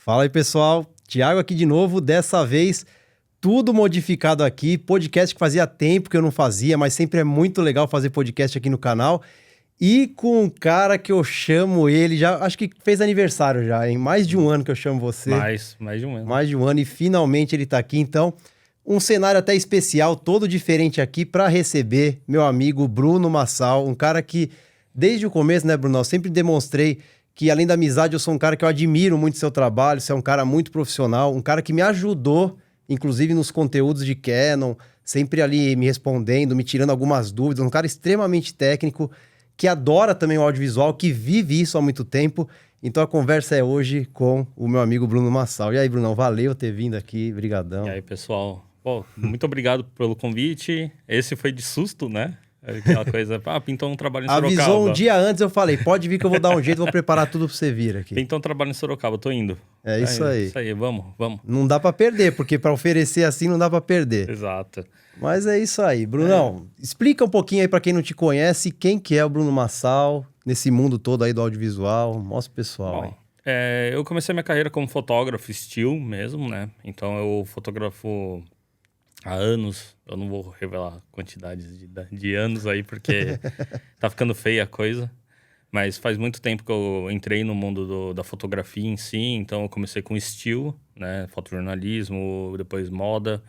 Fala aí, pessoal. Thiago aqui de novo, dessa vez tudo modificado aqui, podcast que fazia tempo que eu não fazia, mas sempre é muito legal fazer podcast aqui no canal. E com um cara que eu chamo ele, já acho que fez aniversário já, hein? Mais de um ano que eu chamo você. Mais de um ano. Mais de um ano e finalmente ele tá aqui, então um cenário até especial, todo diferente aqui para receber meu amigo Bruno Massal, um cara que desde o começo, né, Bruno, eu sempre demonstrei que além da amizade eu sou um cara que eu admiro muito seu trabalho, você é um cara muito profissional, um cara que me ajudou, inclusive nos conteúdos de Canon, sempre ali me respondendo, me tirando algumas dúvidas, um cara extremamente técnico, que adora também o audiovisual, que vive isso há muito tempo. Então a conversa é hoje com o meu amigo Bruno Massal. E aí, Brunão, valeu ter vindo aqui, brigadão. E aí, pessoal? Pô, muito obrigado pelo convite. Esse foi de susto, né? Aquela coisa, pintou um trabalho em Sorocaba. Avisou um dia antes, eu falei, pode vir que eu vou dar um jeito, vou preparar tudo pra você vir aqui. Pintou um trabalho em Sorocaba, tô indo. É isso aí. Isso aí, vamos. Não dá pra perder, porque pra oferecer assim não dá pra perder. Exato. Mas é isso aí. Brunão, explica um pouquinho aí pra quem não te conhece, quem que é o Bruno Massal, nesse mundo todo aí do audiovisual. Mostra o pessoal aí. Bom, eu comecei minha carreira como fotógrafo, still mesmo, né? Então eu fotografo há anos. Eu não vou revelar quantidades de anos aí, porque tá ficando feia a coisa. Mas faz muito tempo que eu entrei no mundo da fotografia em si. Então eu comecei com still, né? Fotojornalismo, depois moda.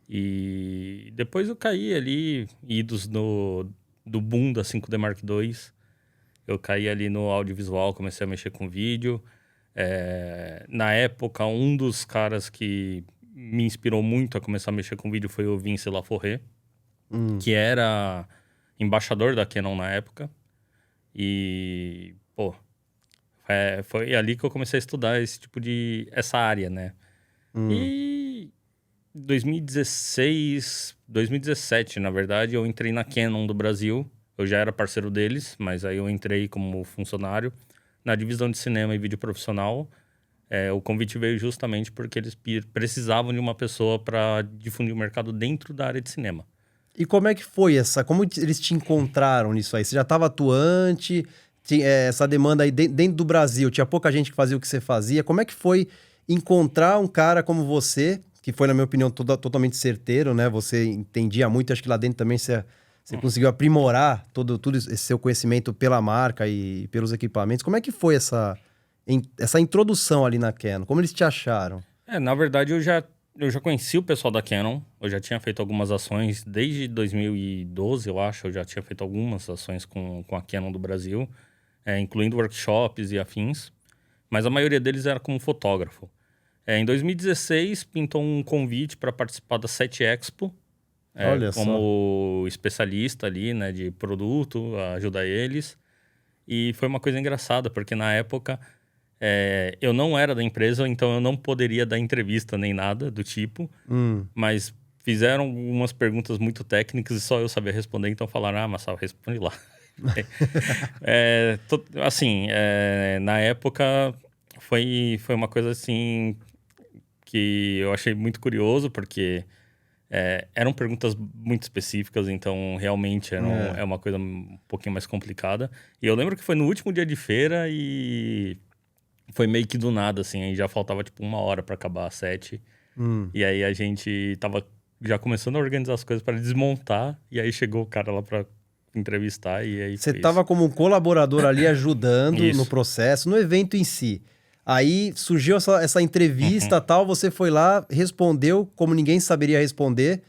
E depois eu caí ali, idos do boom da 5D Mark II. Eu caí ali no audiovisual, comecei a mexer com vídeo. Na época, um dos caras que me inspirou muito a começar a mexer com vídeo foi o Vince Laforêt, que era embaixador da Canon na época. E, pô, foi ali que eu comecei a estudar essa área, né? E 2017, na verdade, eu entrei na Canon do Brasil. Eu já era parceiro deles, mas aí eu entrei como funcionário na divisão de cinema e vídeo profissional. O convite veio justamente porque eles precisavam de uma pessoa para difundir o mercado dentro da área de cinema. E como é que foi como eles te encontraram nisso aí? Você já estava atuante, essa demanda aí dentro do Brasil, tinha pouca gente que fazia o que você fazia. Como é que foi encontrar um cara como você, que foi, na minha opinião, totalmente certeiro, né? Você entendia muito, acho que lá dentro também você conseguiu aprimorar todo esse seu conhecimento pela marca e pelos equipamentos. Como é que foi essa introdução ali na Canon? Como eles te acharam? Na verdade, eu já conheci o pessoal da Canon. Eu já tinha feito algumas ações desde 2012, eu acho. Eu já tinha feito algumas ações com a Canon do Brasil, incluindo workshops e afins. Mas a maioria deles era como fotógrafo. Em 2016, pintou um convite para participar da 7 Expo. Como especialista ali, né, de produto, ajudar eles. E foi uma coisa engraçada, porque na época eu não era da empresa, então eu não poderia dar entrevista nem nada do tipo. Mas fizeram algumas perguntas muito técnicas e só eu sabia responder, então falaram, Massal, responde lá. Na época foi uma coisa assim que eu achei muito curioso, porque eram perguntas muito específicas, então realmente é uma coisa um pouquinho mais complicada. E eu lembro que foi no último dia de feira e foi meio que do nada, assim, aí já faltava tipo 1 hora para acabar a 7. E aí a gente tava já começando a organizar as coisas para desmontar, e aí chegou o cara lá para entrevistar e aí Você tava como um colaborador ali ajudando no processo, no evento em si. Aí surgiu essa entrevista tal, você foi lá, respondeu como ninguém saberia responder.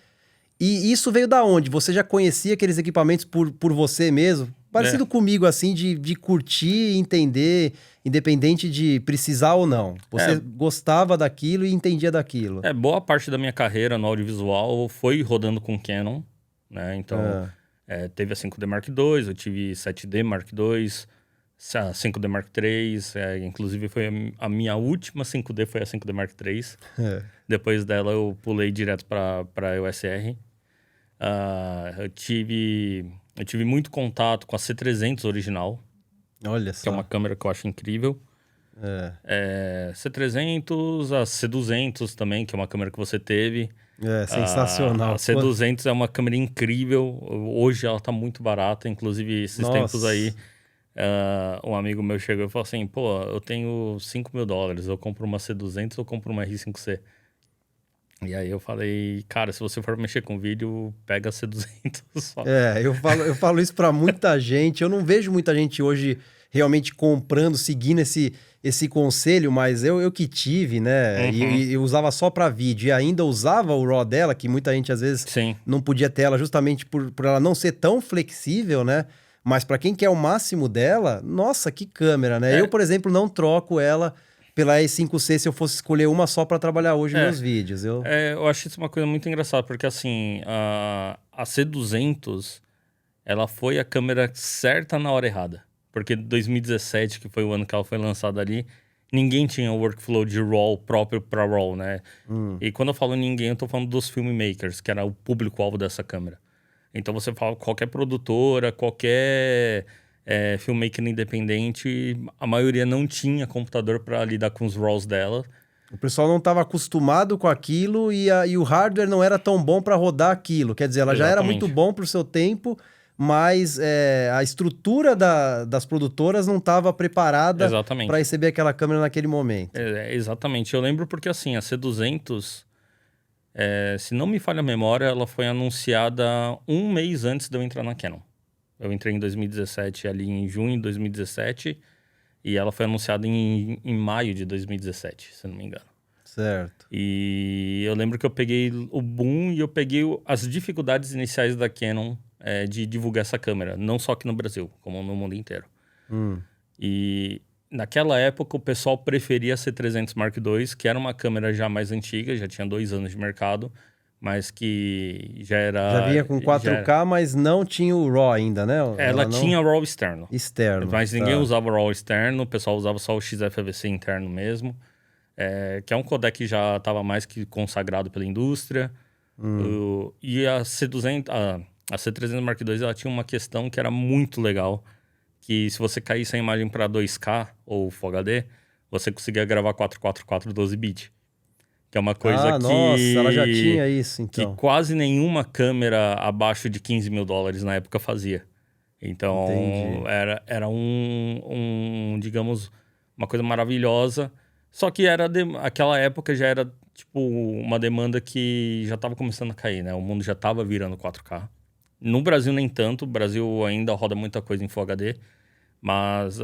E isso veio da onde? Você já conhecia aqueles equipamentos por você mesmo? Parecido comigo, assim, de curtir e entender, independente de precisar ou não. Você gostava daquilo e entendia daquilo. Boa parte da minha carreira no audiovisual foi rodando com Canon, né? Então, teve a 5D Mark II, eu tive 7D Mark II, a 5D Mark III, inclusive foi a minha última 5D, foi a 5D Mark III. Depois dela eu pulei direto para a EOS R. Eu tive muito contato com a C300 original. Olha só. Que é uma câmera que eu acho incrível. C300, a C200 também, que é uma câmera que você teve. Sensacional. A C200 é uma câmera incrível. Hoje ela tá muito barata. Inclusive, esses tempos aí, Um amigo meu chegou e falou assim, pô, eu tenho $5.000, eu compro uma C200 ou compro uma R5C? E aí eu falei, cara, se você for mexer com vídeo, pega a C200 só. Eu falo isso pra muita gente. Eu não vejo muita gente hoje realmente comprando, seguindo esse conselho, mas eu que tive, né? E eu usava só pra vídeo. E ainda usava o RAW dela, que muita gente às vezes Sim. não podia ter ela justamente por ela não ser tão flexível, né? Mas pra quem quer o máximo dela, nossa, que câmera, né? Eu, por exemplo, não troco ela pela E5C se eu fosse escolher uma só pra trabalhar hoje meus vídeos. Eu acho isso uma coisa muito engraçada, porque assim, a C200, ela foi a câmera certa na hora errada. Porque 2017, que foi o ano que ela foi lançada ali, ninguém tinha o workflow de RAW próprio para RAW, né? E quando eu falo ninguém, eu tô falando dos filmmakers, que era o público-alvo dessa câmera. Então você fala qualquer produtora, qualquer filmmaker independente, a maioria não tinha computador para lidar com os RAWs dela. O pessoal não estava acostumado com aquilo e o hardware não era tão bom para rodar aquilo. Quer dizer, ela já era muito bom para o seu tempo, mas a estrutura das produtoras não estava preparada para receber aquela câmera naquele momento. Exatamente. Eu lembro porque assim, a C200, se não me falha a memória, ela foi anunciada um mês antes de eu entrar na Canon. Eu entrei em 2017, ali em junho de 2017, e ela foi anunciada em maio de 2017, se não me engano. Certo. E eu lembro que eu peguei o boom e eu peguei as dificuldades iniciais da Canon de divulgar essa câmera. Não só aqui no Brasil, como no mundo inteiro. E naquela época o pessoal preferia a C300 Mark II, que era uma câmera já mais antiga, já tinha 2 anos de mercado, mas que já era... Já vinha com 4K, mas não tinha o RAW ainda, né? Ela tinha RAW externo. Mas ninguém usava RAW externo, o pessoal usava só o XFVC interno mesmo. Que é um codec que já estava mais que consagrado pela indústria. E a C200, a C300 Mark II, ela tinha uma questão que era muito legal, que se você caísse a imagem para 2K ou Full HD, você conseguia gravar 444 12-bit. Que é uma coisa que... Nossa, ela já tinha isso, então. Que quase nenhuma câmera abaixo de $15.000 na época fazia. Então, era digamos, uma coisa maravilhosa. Só que aquela época já era, tipo, uma demanda que já estava começando a cair, né? O mundo já estava virando 4K. No Brasil, nem tanto. O Brasil ainda roda muita coisa em Full HD. Mas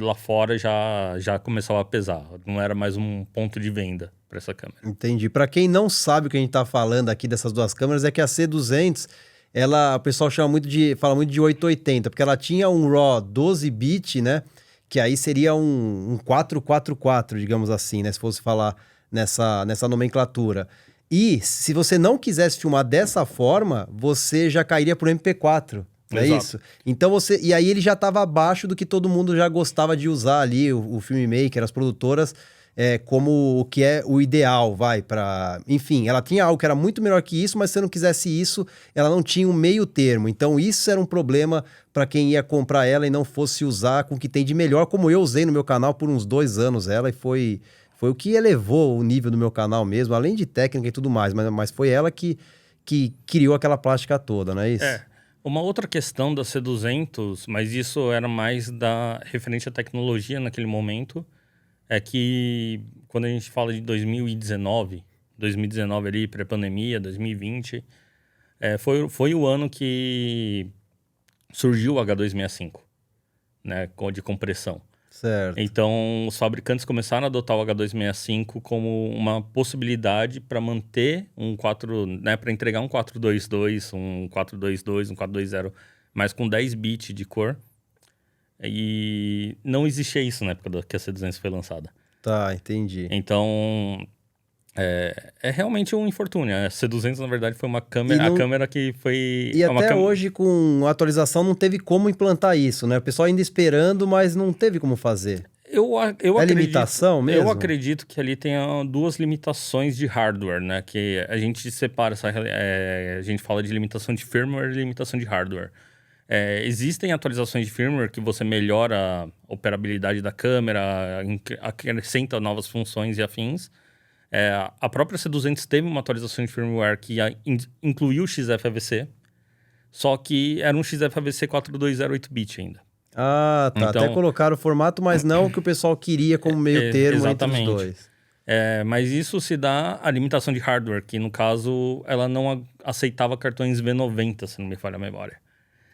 lá fora já começava a pesar. Não era mais um ponto de venda para essa câmera. Entendi. Para quem não sabe o que a gente tá falando aqui dessas duas câmeras, é que a C200, o pessoal fala muito de 880, porque ela tinha um RAW 12-bit, né? Que aí seria um 444, digamos assim, né? Se fosse falar nessa nomenclatura. E se você não quisesse filmar dessa forma, você já cairia pro MP4. Não é isso? Então e aí ele já estava abaixo do que todo mundo já gostava de usar ali, o filmmaker, as produtoras, como o que é o ideal, enfim, ela tinha algo que era muito melhor que isso, mas se você não quisesse isso, ela não tinha um meio termo. Então isso era um problema para quem ia comprar ela e não fosse usar com o que tem de melhor, como eu usei no meu canal por uns 2 anos ela, e foi o que elevou o nível do meu canal mesmo, além de técnica e tudo mais, mas foi ela que criou aquela plástica toda, não é isso? Uma outra questão da C200, mas isso era mais referente à tecnologia naquele momento, é que quando a gente fala de 2019 ali, pré-pandemia, 2020, foi o ano que surgiu o H265, né, de compressão. Certo. Então, os fabricantes começaram a adotar o H265 como uma possibilidade para manter para entregar um 422, um 422, um 420, mas com 10 bits de cor. E não existia isso na época que a C200 foi lançada. Tá, entendi. Então, é realmente um infortúnio. A C200, na verdade, foi a câmera que foi... E até hoje, com a atualização, não teve como implantar isso, né? O pessoal ainda esperando, mas não teve como fazer. Eu acredito, limitação mesmo? Eu acredito que ali tenha 2 limitações de hardware, né? Que a gente separa, a gente fala de limitação de firmware e limitação de hardware. Existem atualizações de firmware que você melhora a operabilidade da câmera, acrescenta novas funções e afins. A própria C200 teve uma atualização de firmware que incluiu o XFVC, só que era um XFVC 4208-bit ainda. Ah, tá. Então, Até colocaram o formato, mas não o que o pessoal queria como meio termo entre os dois. Mas isso se dá a limitação de hardware, que no caso ela não aceitava cartões V90, se não me falha a memória.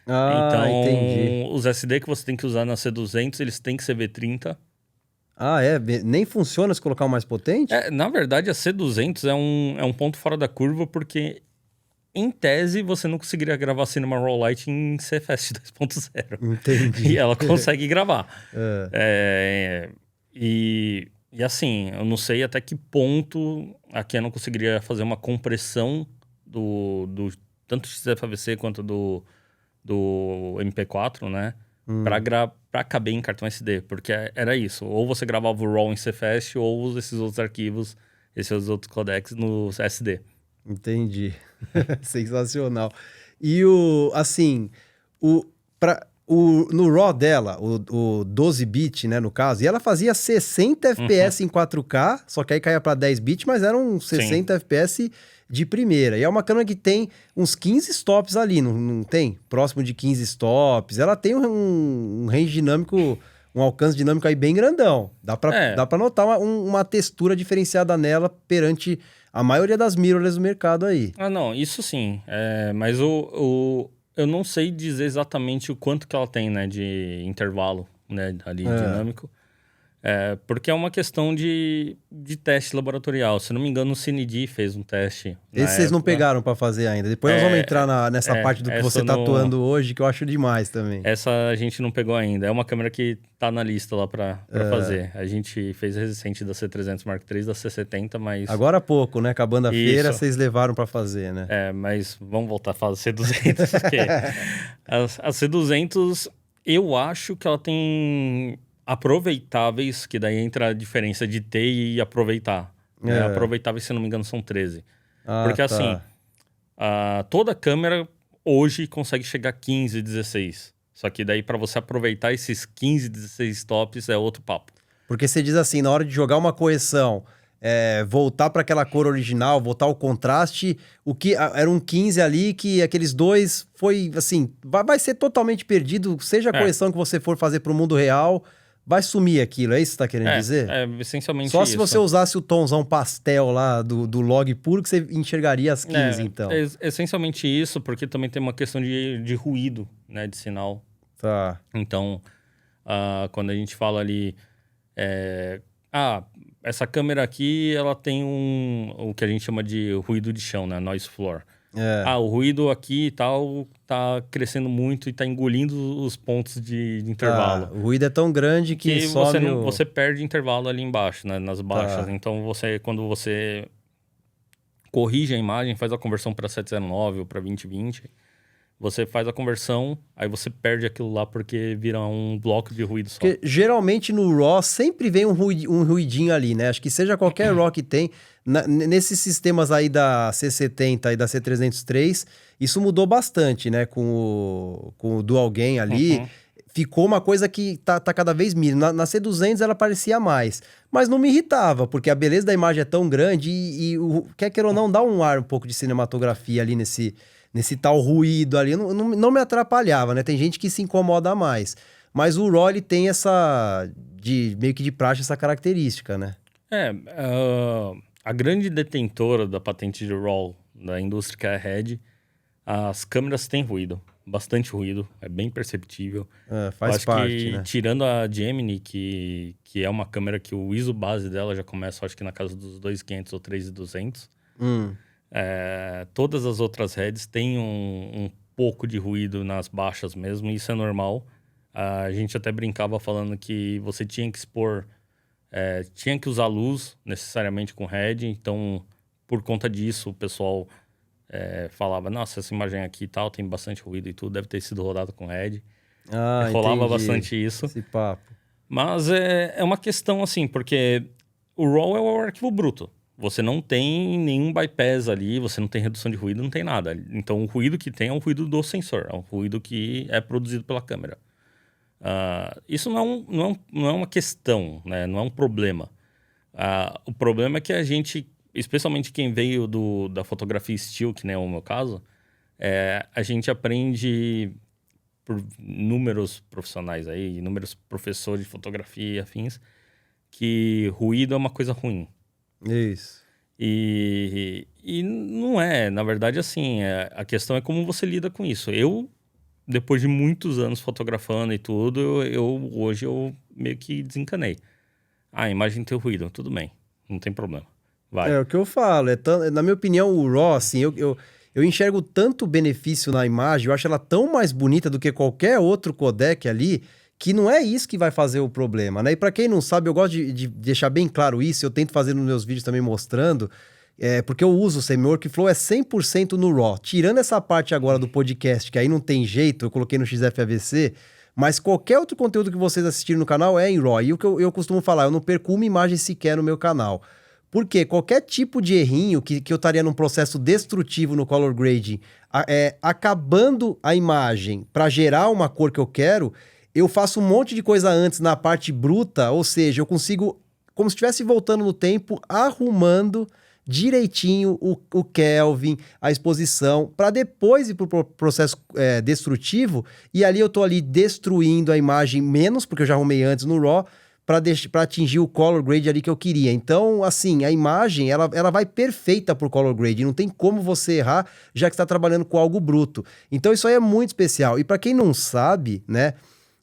Ah, entendi. Então, os SD que você tem que usar na C200, eles têm que ser V30. Ah, é? Nem funciona se colocar o mais potente? Na verdade, a C200 é um ponto fora da curva, porque em tese você não conseguiria gravar Cinema Raw Lite em CFS 2.0. Entendi. E ela consegue gravar. É. E assim, eu não sei até que ponto a Canon conseguiria fazer uma compressão do tanto XFAVC quanto do MP4, né? Pra caber em cartão SD. Porque era isso. Ou você gravava o RAW em CFS ou esses outros arquivos, esses outros codecs no SD. Entendi. Sensacional. E o, assim, no RAW dela, o 12-bit, né, no caso, e ela fazia 60 FPS em 4K, só que aí caía para 10 bits, mas eram 60 FPS de primeira. E é uma câmera que tem uns 15 stops ali, não tem? Próximo de 15 stops. Ela tem um range dinâmico, um alcance dinâmico aí bem grandão. Dá pra notar uma textura diferenciada nela perante a maioria das mirrorless do mercado aí. Ah, não, isso sim. Mas eu não sei dizer exatamente o quanto que ela tem, né, de intervalo, né, ali dinâmico. Porque é uma questão de teste laboratorial. Se não me engano, o CineD fez um teste. Esse vocês não pegaram para fazer ainda. Depois nós vamos entrar nessa parte do que você tá atuando hoje, que eu acho demais também. Essa a gente não pegou ainda. É uma câmera que tá na lista lá para fazer. A gente fez recente da C300 Mark III, da C70, mas... Agora há pouco, né? Acabando a feira, vocês levaram para fazer, né? Mas vamos voltar a falar da C200, porque a C200, eu acho que ela tem aproveitáveis, que daí entra a diferença de ter e aproveitar. Aproveitáveis, se não me engano, são 13. Porque assim, toda câmera hoje consegue chegar a 15, 16. Só que daí para você aproveitar esses 15, 16 tops é outro papo. Porque você diz assim, na hora de jogar uma correção, voltar para aquela cor original, voltar ao contraste, o que era um 15 ali, que aqueles dois foi assim, vai ser totalmente perdido, seja a correção que você for fazer para o mundo real, vai sumir aquilo, é isso que você tá querendo dizer? Essencialmente Só isso. se você usasse o tomzão pastel lá do log puro que você enxergaria as 15, então. Essencialmente isso, porque também tem uma questão de ruído, né, de sinal. Tá. Então, quando a gente fala ali... essa câmera aqui, ela tem o que a gente chama de ruído de chão, né, noise floor. O ruído aqui e tal tá crescendo muito e tá engolindo os pontos de intervalo. O ruído é tão grande que você perde intervalo ali embaixo, né, nas baixas. Então, quando você corrige a imagem, faz a conversão para 709 ou para 2020, você faz a conversão, aí você perde aquilo lá porque vira um bloco de ruído só. Porque geralmente no RAW sempre vem um ruidinho ali, né? Acho que seja qualquer RAW que tem, nesses sistemas aí da C70 e da C303, isso mudou bastante, né? Com o Dual Gain ali, ficou uma coisa que tá cada vez mínima. Na C200 ela parecia mais, mas não me irritava, porque a beleza da imagem é tão grande e quer queira ou não, dá um ar um pouco de cinematografia ali nesse tal ruído ali, não me atrapalhava, né? Tem gente que se incomoda mais. Mas o RAW, ele tem meio que de praxe, essa característica, né? A grande detentora da patente de RAW da indústria, que é a Red, as câmeras têm ruído, bastante ruído, é bem perceptível. Faz parte, né? Tirando a Gemini, que é uma câmera que o ISO base dela já começa, acho que na casa dos 2500 ou 3200. Todas as outras heads têm um pouco de ruído nas baixas mesmo, e isso é normal. A gente até brincava falando que você tinha que expor, tinha que usar luz necessariamente com head, então por conta disso o pessoal falava, nossa, essa imagem aqui e tal tem bastante ruído e tudo, deve ter sido rodado com head. Rolava bastante isso. Esse papo. Mas é uma questão assim, porque o RAW é o arquivo bruto. Você não tem nenhum bypass ali, você não tem redução de ruído, não tem nada. Então, o ruído que tem é um ruído do sensor, é um ruído que é produzido pela câmera. Isso não é uma questão, né? Não é um problema. O problema é que a gente, especialmente quem veio da fotografia still, que nem é o meu caso, a gente aprende por inúmeros profissionais aí, inúmeros professores de fotografia e afins, que ruído é uma coisa ruim. Isso. E não é, na verdade, assim, a questão é como você lida com isso. Eu, depois de muitos anos fotografando e tudo, hoje eu meio que desencanei. A imagem tem ruído, tudo bem, não tem problema. Vai. É o que eu falo. Na minha opinião, o RAW, assim, eu enxergo tanto benefício na imagem, eu acho ela tão mais bonita do que qualquer outro codec ali, que não é isso que vai fazer o problema, né? E para quem não sabe, eu gosto de deixar bem claro isso, eu tento fazer nos meus vídeos também mostrando, porque eu uso o Semi-Workflow, é 100% no RAW. Tirando essa parte agora do podcast, que aí não tem jeito, eu coloquei no XFAVC, mas qualquer outro conteúdo que vocês assistirem no canal é em RAW. E o que eu costumo falar, eu não perco uma imagem sequer no meu canal. Porque qualquer tipo de errinho que eu estaria num processo destrutivo no color grading, acabando a imagem para gerar uma cor que eu quero, eu faço um monte de coisa antes na parte bruta, ou seja, eu consigo, como se estivesse voltando no tempo, arrumando direitinho o Kelvin, a exposição, para depois ir para o processo destrutivo, e ali eu estou ali destruindo a imagem menos, porque eu já arrumei antes no RAW, para atingir o color grade ali que eu queria. Então, assim, a imagem, ela vai perfeita pro color grade, não tem como você errar, já que está trabalhando com algo bruto. Então, isso aí é muito especial. E para quem não sabe, né,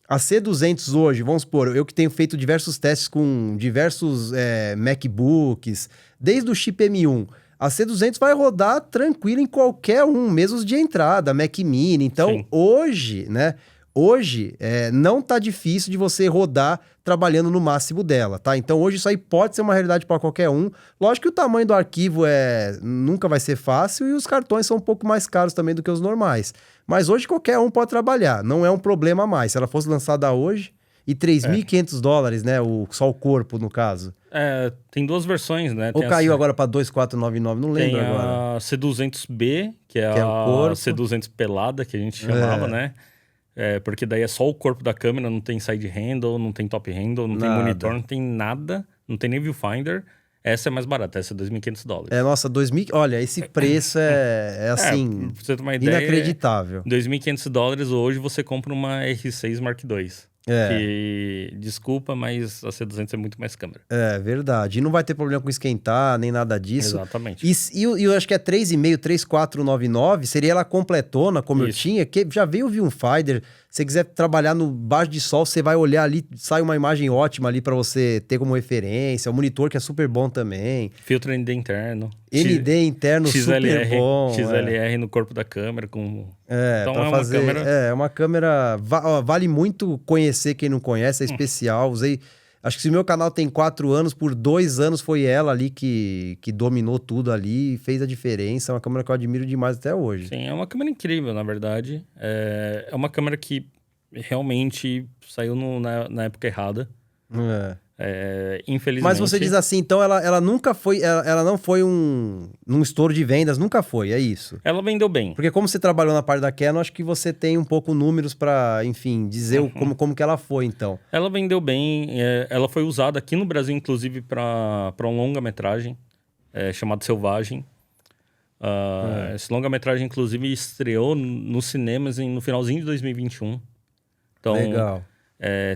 a C200 hoje, vamos supor, eu que tenho feito diversos testes com diversos MacBooks, desde o chip M1, a C200 vai rodar tranquilo em qualquer um, mesmo os de entrada, Mac Mini. Então, Sim. hoje, né, não tá difícil de você rodar trabalhando no máximo dela, tá? Então hoje isso aí pode ser uma realidade para qualquer um. Lógico que o tamanho do arquivo nunca vai ser fácil e os cartões são um pouco mais caros também do que os normais. Mas hoje qualquer um pode trabalhar, não é um problema mais. Se ela fosse lançada hoje, e $3.500, né? Só o corpo, no caso. Tem duas versões, né? Ou tem caiu agora para 2.499, não lembro agora. Tem a C200B, que é o a corpo. C200 pelada, que a gente chamava, né? Porque daí é só o corpo da câmera, não tem side handle, não tem top handle, não tem monitor, não tem nada, não tem nem viewfinder. Essa é mais barata, essa é $2.500. Nossa, 2.000... Olha, esse preço assim, pra você ter uma ideia, inacreditável. $2.500 hoje você compra uma R6 Mark II. Que, desculpa, mas a C200 é muito mais câmera. É verdade. E não vai ter problema com esquentar, nem nada disso. Exatamente. E eu acho que é 3.5, 3.499, seria ela completona, como eu tinha, que já veio o viewfinder. Se você quiser trabalhar no baixo de sol, você vai olhar ali, sai uma imagem ótima ali para você ter como referência. O monitor que é super bom também. Filtro ND interno. ND interno XLR, super bom. XLR no corpo da câmera. Então uma câmera... É uma câmera... vale muito conhecer quem não conhece, é especial. Usei... Acho que se o meu canal tem 4 anos, por 2 anos foi ela ali que dominou tudo ali e fez a diferença. É uma câmera que eu admiro demais até hoje. Sim, é uma câmera incrível, na verdade. É uma câmera que realmente saiu na época errada. Infelizmente. Mas você diz assim, então ela nunca foi... Ela não foi num estouro de vendas, nunca foi, é isso? Ela vendeu bem. Porque como você trabalhou na parte da Canon, acho que você tem um pouco números para, enfim, dizer como que ela foi, então. Ela vendeu bem, ela foi usada aqui no Brasil, inclusive, para um longa-metragem chamado Selvagem. Esse longa-metragem, inclusive, estreou nos cinemas no finalzinho de 2021. Então, legal.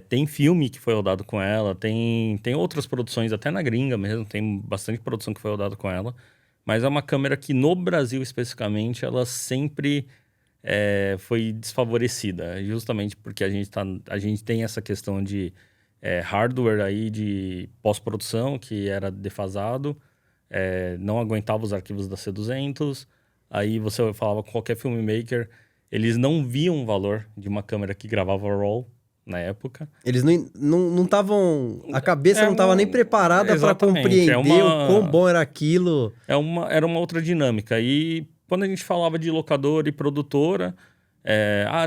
Tem filme que foi rodado com ela, tem outras produções, até na gringa mesmo, tem bastante produção que foi rodada com ela. Mas é uma câmera que, no Brasil especificamente, ela sempre foi desfavorecida. Justamente porque a gente tem essa questão de hardware aí de pós-produção, que era defasado, não aguentava os arquivos da C200. Aí você falava com qualquer filmmaker, eles não viam o valor de uma câmera que gravava RAW na época. Eles não estavam... A cabeça não estava nem preparada para compreender o quão bom era aquilo. Era uma outra dinâmica. E quando a gente falava de locadora e produtora,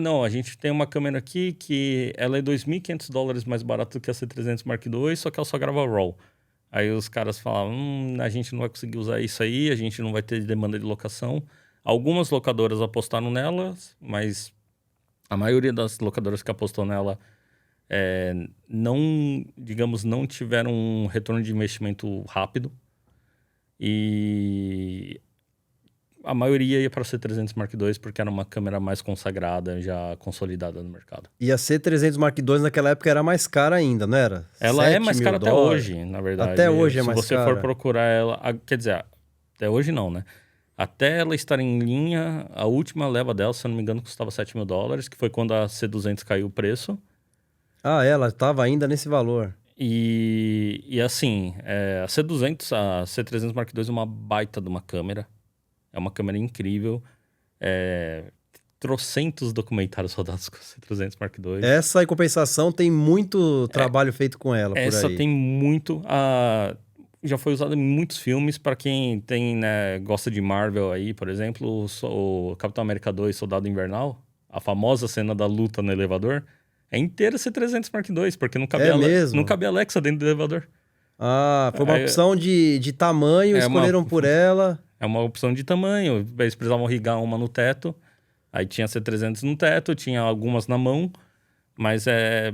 não, a gente tem uma câmera aqui que ela é $2.500 mais barata do que a C300 Mark II, só que ela só grava RAW. Aí os caras falavam, a gente não vai conseguir usar isso aí, a gente não vai ter demanda de locação. Algumas locadoras apostaram nelas, mas a maioria das locadoras que apostou nela não tiveram um retorno de investimento rápido. E a maioria ia para a C300 Mark II porque era uma câmera mais consagrada, já consolidada no mercado. E a C300 Mark II naquela época era mais cara ainda, não era? Ela é mais cara até $7.000. hoje, na verdade. Até hoje é Se mais você cara. for procurar ela... Quer dizer, até hoje não, né? Até ela estar em linha, a última leva dela, se eu não me engano, custava $7.000, que foi quando a C200 caiu o preço. Ah, ela estava ainda nesse valor. E assim, a C200, a C300 Mark II é uma baita de uma câmera. É uma câmera incrível. Trocentos documentários rodados com a C300 Mark II. Essa, em compensação, tem muito trabalho feito com ela por aí. Essa tem muito... já foi usada em muitos filmes. Para quem tem, né, gosta de Marvel aí, por exemplo, o Capitão América 2, Soldado Invernal, a famosa cena da luta no elevador, é inteira C300 Mark II, porque não cabia Alexa dentro do elevador. Ah, foi uma opção de tamanho, escolheram por ela. É uma opção de tamanho. Eles precisavam rigar uma no teto. Aí tinha C300 no teto, tinha algumas na mão. Mas é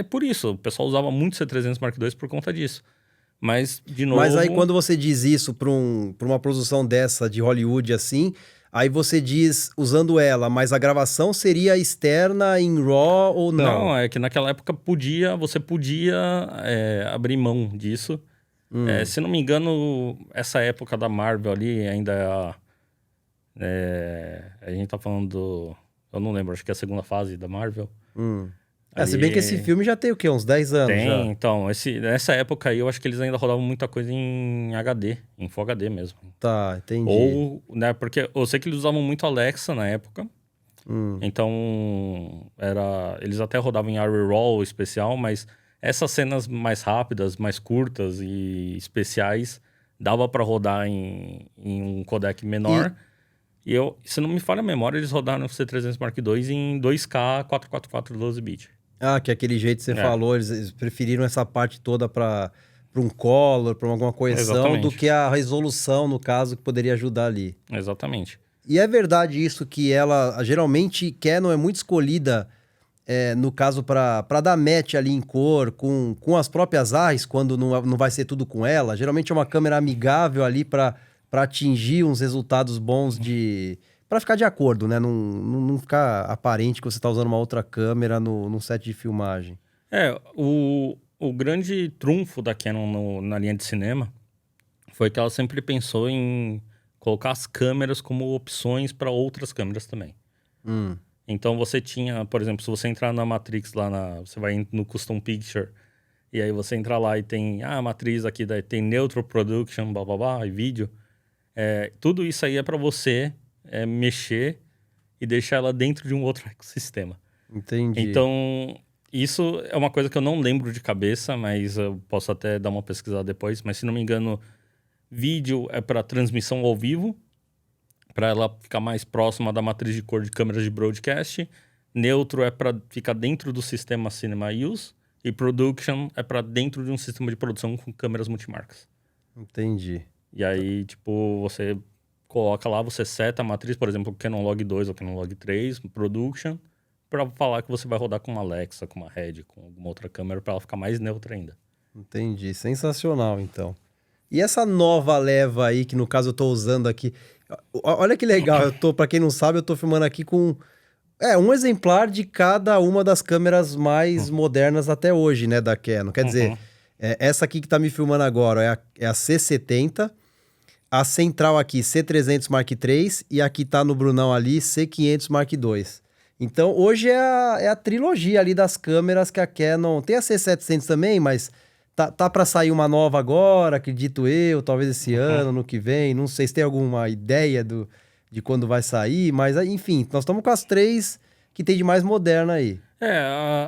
por isso. O pessoal usava muito C300 Mark II por conta disso. Mas, de novo... Mas aí quando você diz isso para uma produção dessa de Hollywood assim, aí você diz usando ela, mas a gravação seria externa em RAW ou não? Não, é que naquela época você podia abrir mão disso. Se não me engano, essa época da Marvel ali ainda a gente tá falando do... Eu não lembro, acho que é a segunda fase da Marvel. Se bem que esse filme já tem o quê? Uns 10 anos já. Tem, então. Nessa época aí, eu acho que eles ainda rodavam muita coisa em HD, em Full HD mesmo. Tá, entendi. Ou, né, porque eu sei que eles usavam muito Alexa na época. Então, eles até rodavam em ARRI RAW especial, mas essas cenas mais rápidas, mais curtas e especiais, dava para rodar em um codec menor. E se não me falha a memória, eles rodaram o C300 Mark II em 2K 444 12-bit. Ah, que aquele jeito que você falou, eles preferiram essa parte toda para um color, para alguma correção, do que a resolução, no caso, que poderia ajudar ali. Exatamente. E é verdade isso que ela, geralmente, Canon é muito escolhida, no caso, para dar match ali em cor, com as próprias ARRIs, quando não vai ser tudo com ela. Geralmente é uma câmera amigável ali para atingir uns resultados bons para ficar de acordo, né? Não ficar aparente que você está usando uma outra câmera num set de filmagem. O grande trunfo da Canon na linha de cinema foi que ela sempre pensou em colocar as câmeras como opções para outras câmeras também. Então você tinha, por exemplo, se você entrar na Matrix você vai no Custom Picture, e aí você entra lá e tem a matriz aqui, daí tem Neutral Production, blá blá blá, e vídeo. Tudo isso aí é para você mexer e deixar ela dentro de um outro ecossistema. Entendi. Então, isso é uma coisa que eu não lembro de cabeça, mas eu posso até dar uma pesquisada depois. Mas, se não me engano, vídeo é para transmissão ao vivo, para ela ficar mais próxima da matriz de cor de câmeras de broadcast. Neutro é para ficar dentro do sistema Cinema Use. E Production é para dentro de um sistema de produção com câmeras multimarcas. Entendi. E aí, tipo, você coloca lá, você seta a matriz, por exemplo, Canon Log 2 ou Canon Log 3, Production, para falar que você vai rodar com uma Alexa, com uma Red, com alguma outra câmera, para ela ficar mais neutra ainda. Entendi. Sensacional, então. E essa nova leva aí, que no caso eu tô usando aqui... Olha que legal, para quem não sabe, eu tô filmando aqui com... um exemplar de cada uma das câmeras mais modernas até hoje, né, da Canon. Quer dizer, essa aqui que tá me filmando agora é a C70, a central aqui C300 Mark III e aqui tá no Brunão ali C500 Mark II. Então, hoje é a trilogia ali das câmeras que a Canon... Tem a C700 também, mas tá para sair uma nova agora, acredito eu, talvez esse ano, no que vem. Não sei se tem alguma ideia de quando vai sair, mas enfim, nós estamos com as três que tem de mais moderna aí.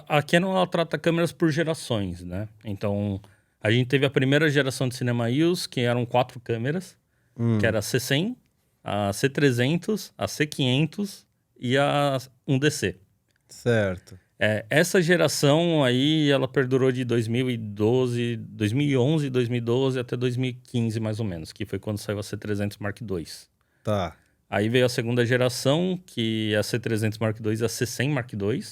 A Canon, ela trata câmeras por gerações, né? Então, a gente teve a primeira geração de Cinema Use, que eram 4 câmeras, que era a C100, a C300, a C500 e a 1DC. Certo. Essa geração aí, ela perdurou de 2011, 2012 até 2015, mais ou menos, que foi quando saiu a C300 Mark II. Tá. Aí veio a segunda geração, que é a C300 Mark II e a C100 Mark II.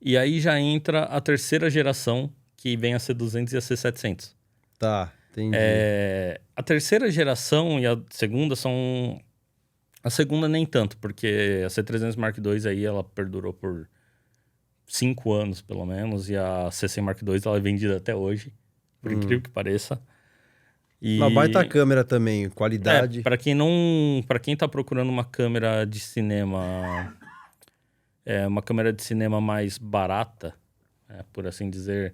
E aí já entra a terceira geração, que vem a C200 e a C700. Tá. Entendi. A terceira geração e a segunda são... A segunda nem tanto, porque a C300 Mark II aí, ela perdurou por 5 anos, pelo menos. E a C100 Mark II, ela é vendida até hoje, por incrível que pareça. Uma baita câmera também, qualidade. Para quem tá procurando uma câmera de cinema, uma câmera de cinema mais barata, por assim dizer,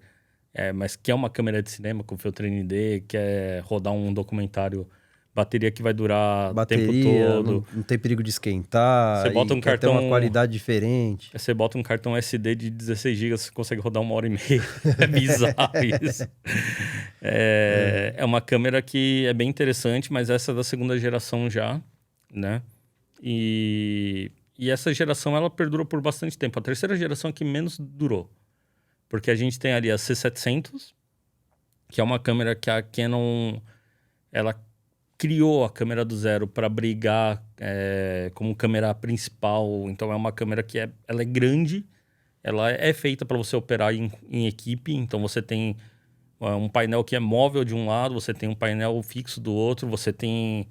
mas que é uma câmera de cinema com filtro ND, quer rodar um documentário, bateria que vai durar o tempo todo. Não tem perigo de esquentar. Você bota um cartão, ter uma qualidade diferente. Você bota um cartão SD de 16 GB, você consegue rodar 1h30. É bizarro isso. É uma câmera que é bem interessante, mas essa é da segunda geração já, né? E essa geração, ela perdurou por bastante tempo. A terceira geração é que menos durou. Porque a gente tem ali a C700, que é uma câmera que a Canon... Ela criou a câmera do zero para brigar como câmera principal. Então, é uma câmera que ela é grande, ela é feita para você operar em equipe. Então, você tem um painel que é móvel de um lado, você tem um painel fixo do outro, você tem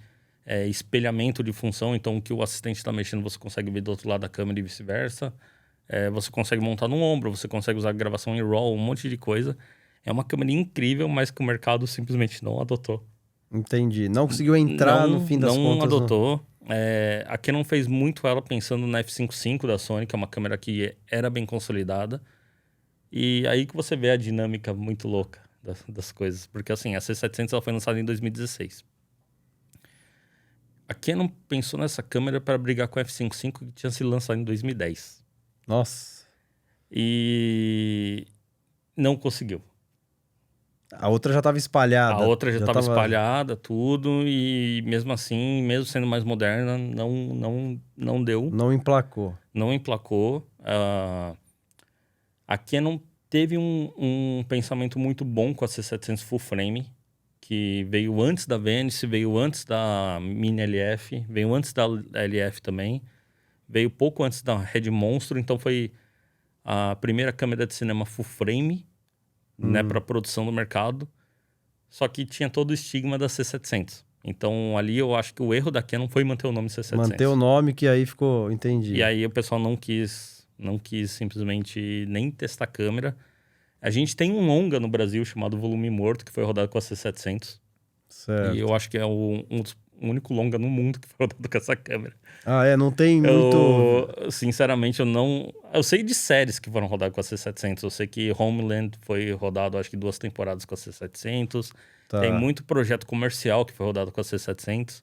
espelhamento de função. Então, o que o assistente está mexendo, você consegue ver do outro lado da câmera e vice-versa. Você consegue montar no ombro, você consegue usar gravação em RAW, um monte de coisa. É uma câmera incrível, mas que o mercado simplesmente não adotou. Entendi. Não conseguiu entrar no fim das contas. Não adotou. A Canon fez muito ela pensando na F5.5 da Sony, que é uma câmera que era bem consolidada. E aí que você vê a dinâmica muito louca das coisas. Porque assim, a C700 ela foi lançada em 2016. A Canon pensou nessa câmera para brigar com a F5.5 que tinha sido lançada em 2010. Nossa. E não conseguiu. A outra já estava espalhada. A outra já estava espalhada, tudo, e mesmo assim, mesmo sendo mais moderna, não deu. Não emplacou. Não emplacou. A Canon teve um pensamento muito bom com a C700 Full Frame, que veio antes da Venice, veio antes da Mini LF, veio antes da LF também, veio pouco antes da Red Monstro, então foi a primeira câmera de cinema Full Frame, né, para produção do mercado, só que tinha todo o estigma da C700. Então, ali eu acho que o erro da Canon foi manter o nome C700. Manter o nome, que aí ficou... Entendi. E aí o pessoal não quis simplesmente nem testar a câmera. A gente tem um longa no Brasil chamado Volume Morto, que foi rodado com a C700. Certo. E eu acho que é o único longa no mundo que foi rodado com essa câmera. Não tem muito... Sinceramente, eu não... Eu sei de séries que foram rodadas com a C700. Eu sei que Homeland foi rodado, acho que 2 temporadas com a C700. Tá. Tem muito projeto comercial que foi rodado com a C700.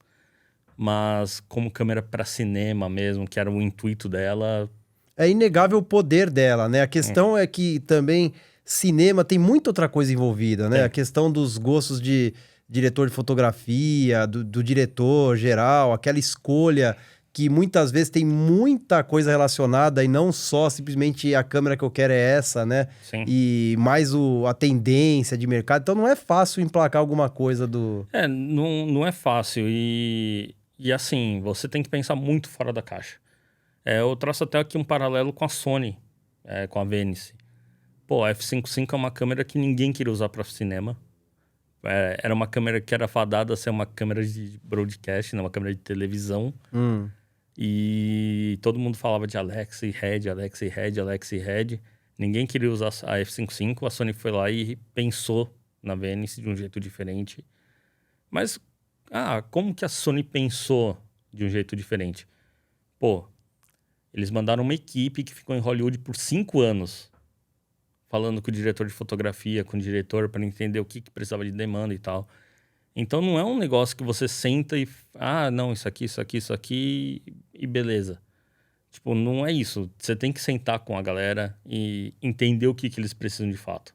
Mas como câmera para cinema mesmo, que era o intuito dela... É inegável o poder dela, né? A questão é que também cinema tem muita outra coisa envolvida, né? A questão dos gostos de diretor de fotografia, do diretor geral, aquela escolha que muitas vezes tem muita coisa relacionada e não só simplesmente a câmera que eu quero é essa, né? Sim. E mais a tendência de mercado. Então não é fácil emplacar alguma coisa do... Não é fácil. E assim, você tem que pensar muito fora da caixa. Eu traço até aqui um paralelo com a Sony, com a Venice. Pô, a F5.5 é uma câmera que ninguém queria usar para cinema. Era uma câmera que era fadada a ser uma câmera de broadcast, né? Uma câmera de televisão. E todo mundo falava de Alexa e Red, Alexa e Red, Alexa e Red. Ninguém queria usar a F5.5. A Sony foi lá e pensou na Venice de um jeito diferente. Mas, como que a Sony pensou de um jeito diferente? Pô, eles mandaram uma equipe que ficou em Hollywood por 5 anos, falando com o diretor de fotografia, com o diretor, para entender o que precisava de demanda e tal. Então, não é um negócio que você senta e... não, isso aqui, e beleza. Tipo, não é isso. Você tem que sentar com a galera e entender o que eles precisam de fato.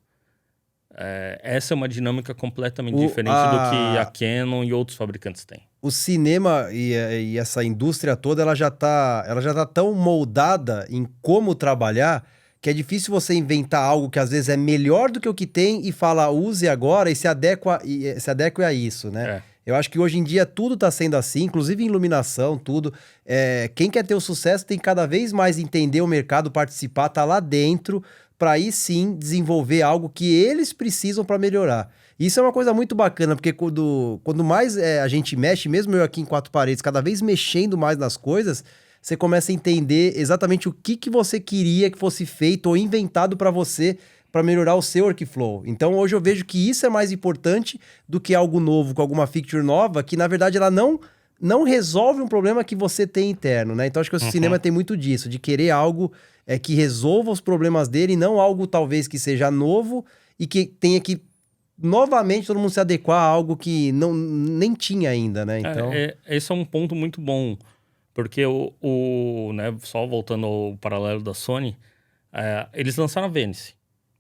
Essa é uma dinâmica completamente diferente do que a Canon e outros fabricantes têm. O cinema e essa indústria toda, ela já tá tão moldada em como trabalhar que é difícil você inventar algo que às vezes é melhor do que o que tem e fala, use agora e se adeque a isso, né? Eu acho que hoje em dia tudo tá sendo assim, inclusive iluminação, tudo. Quem quer ter o sucesso tem cada vez mais entender o mercado, participar, tá lá dentro, para aí sim desenvolver algo que eles precisam para melhorar. Isso é uma coisa muito bacana, porque quando mais a gente mexe, mesmo eu aqui em quatro paredes, cada vez mexendo mais nas coisas, você começa a entender exatamente o que você queria que fosse feito ou inventado para você, para melhorar o seu workflow. Então hoje eu vejo que isso é mais importante do que algo novo, com alguma feature nova, que na verdade ela não resolve um problema que você tem interno, né? Então acho que o cinema tem muito disso, de querer algo que resolva os problemas dele, e não algo talvez que seja novo e que tenha que novamente todo mundo se adequar a algo que nem tinha ainda, né? Então... Esse é um ponto muito bom, porque né, só voltando ao paralelo da Sony, eles lançaram a Venice.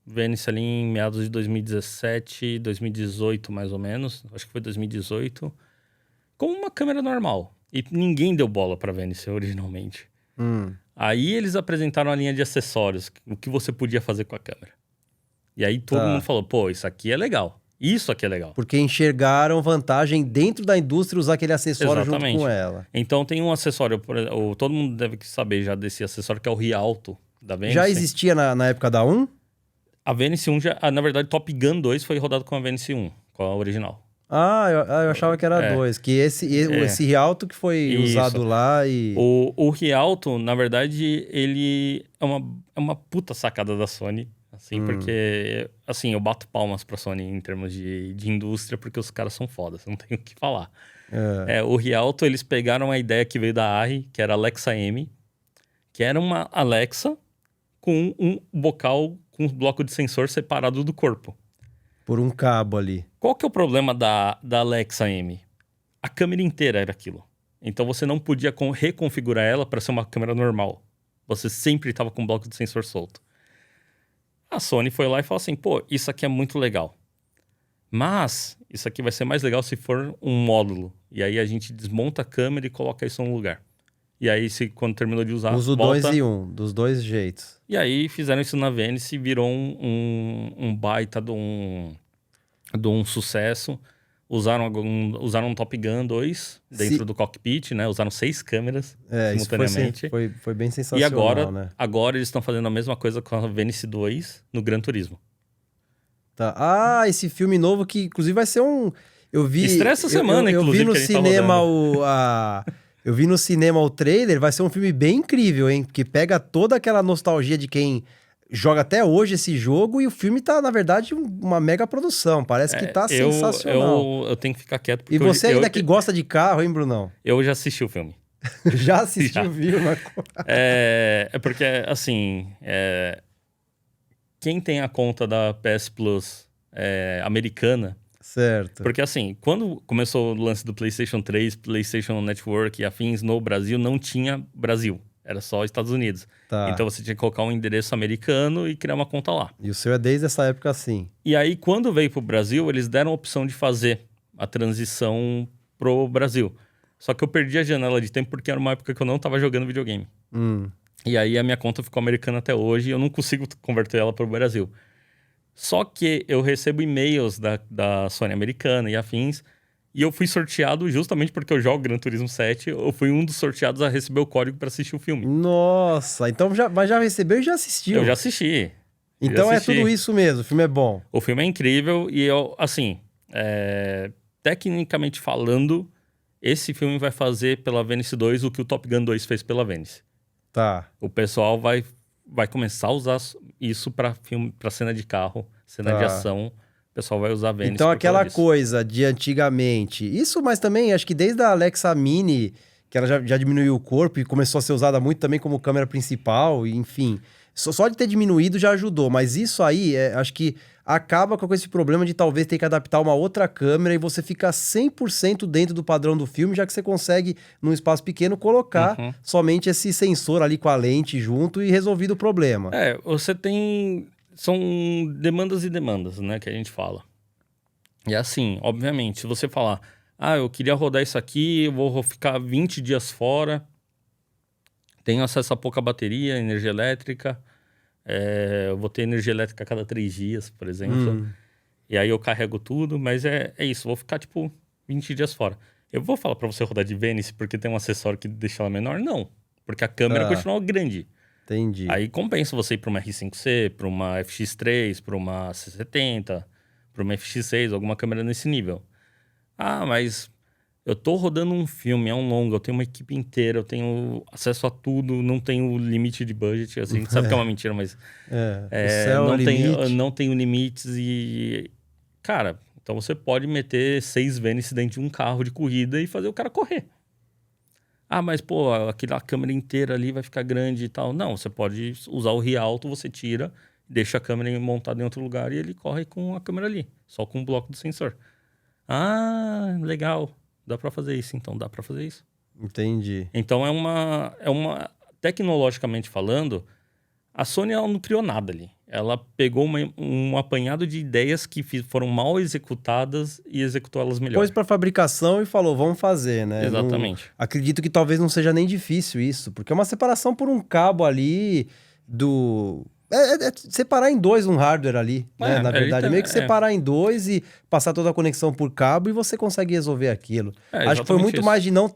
Venice ali em meados de 2017, 2018 mais ou menos, acho que foi 2018, com uma câmera normal. E ninguém deu bola para Venice originalmente. Aí eles apresentaram a linha de acessórios, o que você podia fazer com a câmera. E aí todo mundo falou, pô, isso aqui é legal. Isso aqui é legal. Porque enxergaram vantagem dentro da indústria usar aquele acessório junto com ela. Então tem um acessório, todo mundo deve saber já desse acessório, que é o Rialto da Venice. Já existia na época da 1? A Venice 1, na verdade, Top Gun 2 foi rodado com a Venice 1, com a original. Eu achava que era 2, que esse Rialto que foi usado lá e... O Rialto, na verdade, ele é uma puta sacada da Sony, assim, porque, assim, eu bato palmas pra Sony em termos de indústria, porque os caras são fodas, não tenho o que falar. O Rialto, eles pegaram a ideia que veio da Arri, que era a Alexa M, que era uma Alexa com um bocal com um bloco de sensor separado do corpo. Por um cabo ali. Qual que é o problema da Alexa M? A câmera inteira era aquilo. Então você não podia reconfigurar ela para ser uma câmera normal. Você sempre estava com um bloco de sensor solto. A Sony foi lá e falou assim, pô, isso aqui é muito legal. Mas isso aqui vai ser mais legal se for um módulo. E aí a gente desmonta a câmera e coloca isso no lugar. E aí, quando terminou de usar, uso 2 e 1, dos dois jeitos. E aí fizeram isso na Venice e virou um baita de um sucesso. Usaram um Top Gun 2 dentro do cockpit, né? Usaram 6 câmeras simultaneamente. Isso foi bem sensacional, e né? agora eles estão fazendo a mesma coisa com a Venice 2 no Gran Turismo. Tá. Esse filme novo que, inclusive, vai ser um... Estreia essa semana, inclusive, eu vi no cinema Eu vi no cinema o trailer, vai ser um filme bem incrível, hein? Que pega toda aquela nostalgia de quem joga até hoje esse jogo e o filme tá, na verdade, uma mega produção. Parece que tá sensacional. Eu tenho que ficar quieto. Porque e você ainda que gosta de carro, hein, Brunão? Eu já assisti o filme. Já assistiu, viu? Porque, assim, quem tem a conta da PS Plus americana... Certo. Porque assim, quando começou o lance do PlayStation 3, PlayStation Network e afins no Brasil, não tinha Brasil. Era só Estados Unidos. Então você tinha que colocar um endereço americano e criar uma conta lá. E o seu é desde essa época assim. E aí, quando veio pro Brasil, eles deram a opção de fazer a transição pro Brasil. Só que eu perdi a janela de tempo porque era uma época que eu não tava jogando videogame. E aí a minha conta ficou americana até hoje e eu não consigo converter ela pro Brasil. Só que eu recebo e-mails da Sony americana e afins, e eu fui sorteado justamente porque eu jogo Gran Turismo 7, eu fui um dos sorteados a receber o código para assistir o filme. Nossa, então mas já recebeu e já assistiu? Eu já assisti. Então é tudo isso mesmo, o filme é bom. O filme é incrível e eu, assim, tecnicamente falando, esse filme vai fazer pela Venice 2 o que o Top Gun 2 fez pela Venice. Tá. O pessoal vai começar a usar isso para filme, para cena de carro, cena de ação. O pessoal vai usar a Venice. Então aquela coisa de antigamente, isso, mas também acho que desde a Alexa Mini, que ela já diminuiu o corpo e começou a ser usada muito também como câmera principal, e, enfim. Só de ter diminuído já ajudou, mas isso aí, acho que acaba com esse problema de talvez ter que adaptar uma outra câmera e você fica 100% dentro do padrão do filme, já que você consegue, num espaço pequeno, colocar somente esse sensor ali com a lente junto e resolvido o problema. Você tem... São demandas e demandas, né, que a gente fala. E assim, obviamente, se você falar, eu queria rodar isso aqui, eu vou ficar 20 dias fora, tenho acesso a pouca bateria, energia elétrica, eu vou ter energia elétrica a cada 3 dias, por exemplo. E aí eu carrego tudo, mas é isso, vou ficar, tipo, 20 dias fora. Eu vou falar pra você rodar de Venice porque tem um acessório que deixa ela menor? Não, porque a câmera continua grande. Entendi. Aí compensa você ir para uma R5C, para uma FX3, para uma C70, para uma FX6, alguma câmera nesse nível. Ah, mas eu tô rodando um filme, é um longa, eu tenho uma equipe inteira, eu tenho acesso a tudo, não tenho limite de budget, assim, a gente sabe que é uma mentira, mas o céu é o limite. não tenho limites e... Cara, então você pode meter 6 Venice dentro de um carro de corrida e fazer o cara correr. Ah, mas pô, aquela câmera inteira ali vai ficar grande e tal. Não, você pode usar o Rialto, você tira, deixa a câmera montada em outro lugar e ele corre com a câmera ali, só com o bloco do sensor. Ah, legal. Dá pra fazer isso, então. Dá pra fazer isso. Entendi. Então, tecnologicamente falando, a Sony ela não criou nada ali. Ela pegou um apanhado de ideias que foram mal executadas e executou elas melhor. Pôs pra fabricação e falou, vamos fazer, né? Exatamente. Acredito que talvez não seja nem difícil isso, porque é uma separação por um cabo ali do... É separar em dois um hardware ali, né? Na verdade, meio que separar em dois e passar toda a conexão por cabo e você consegue resolver aquilo. Acho que foi muito mais de não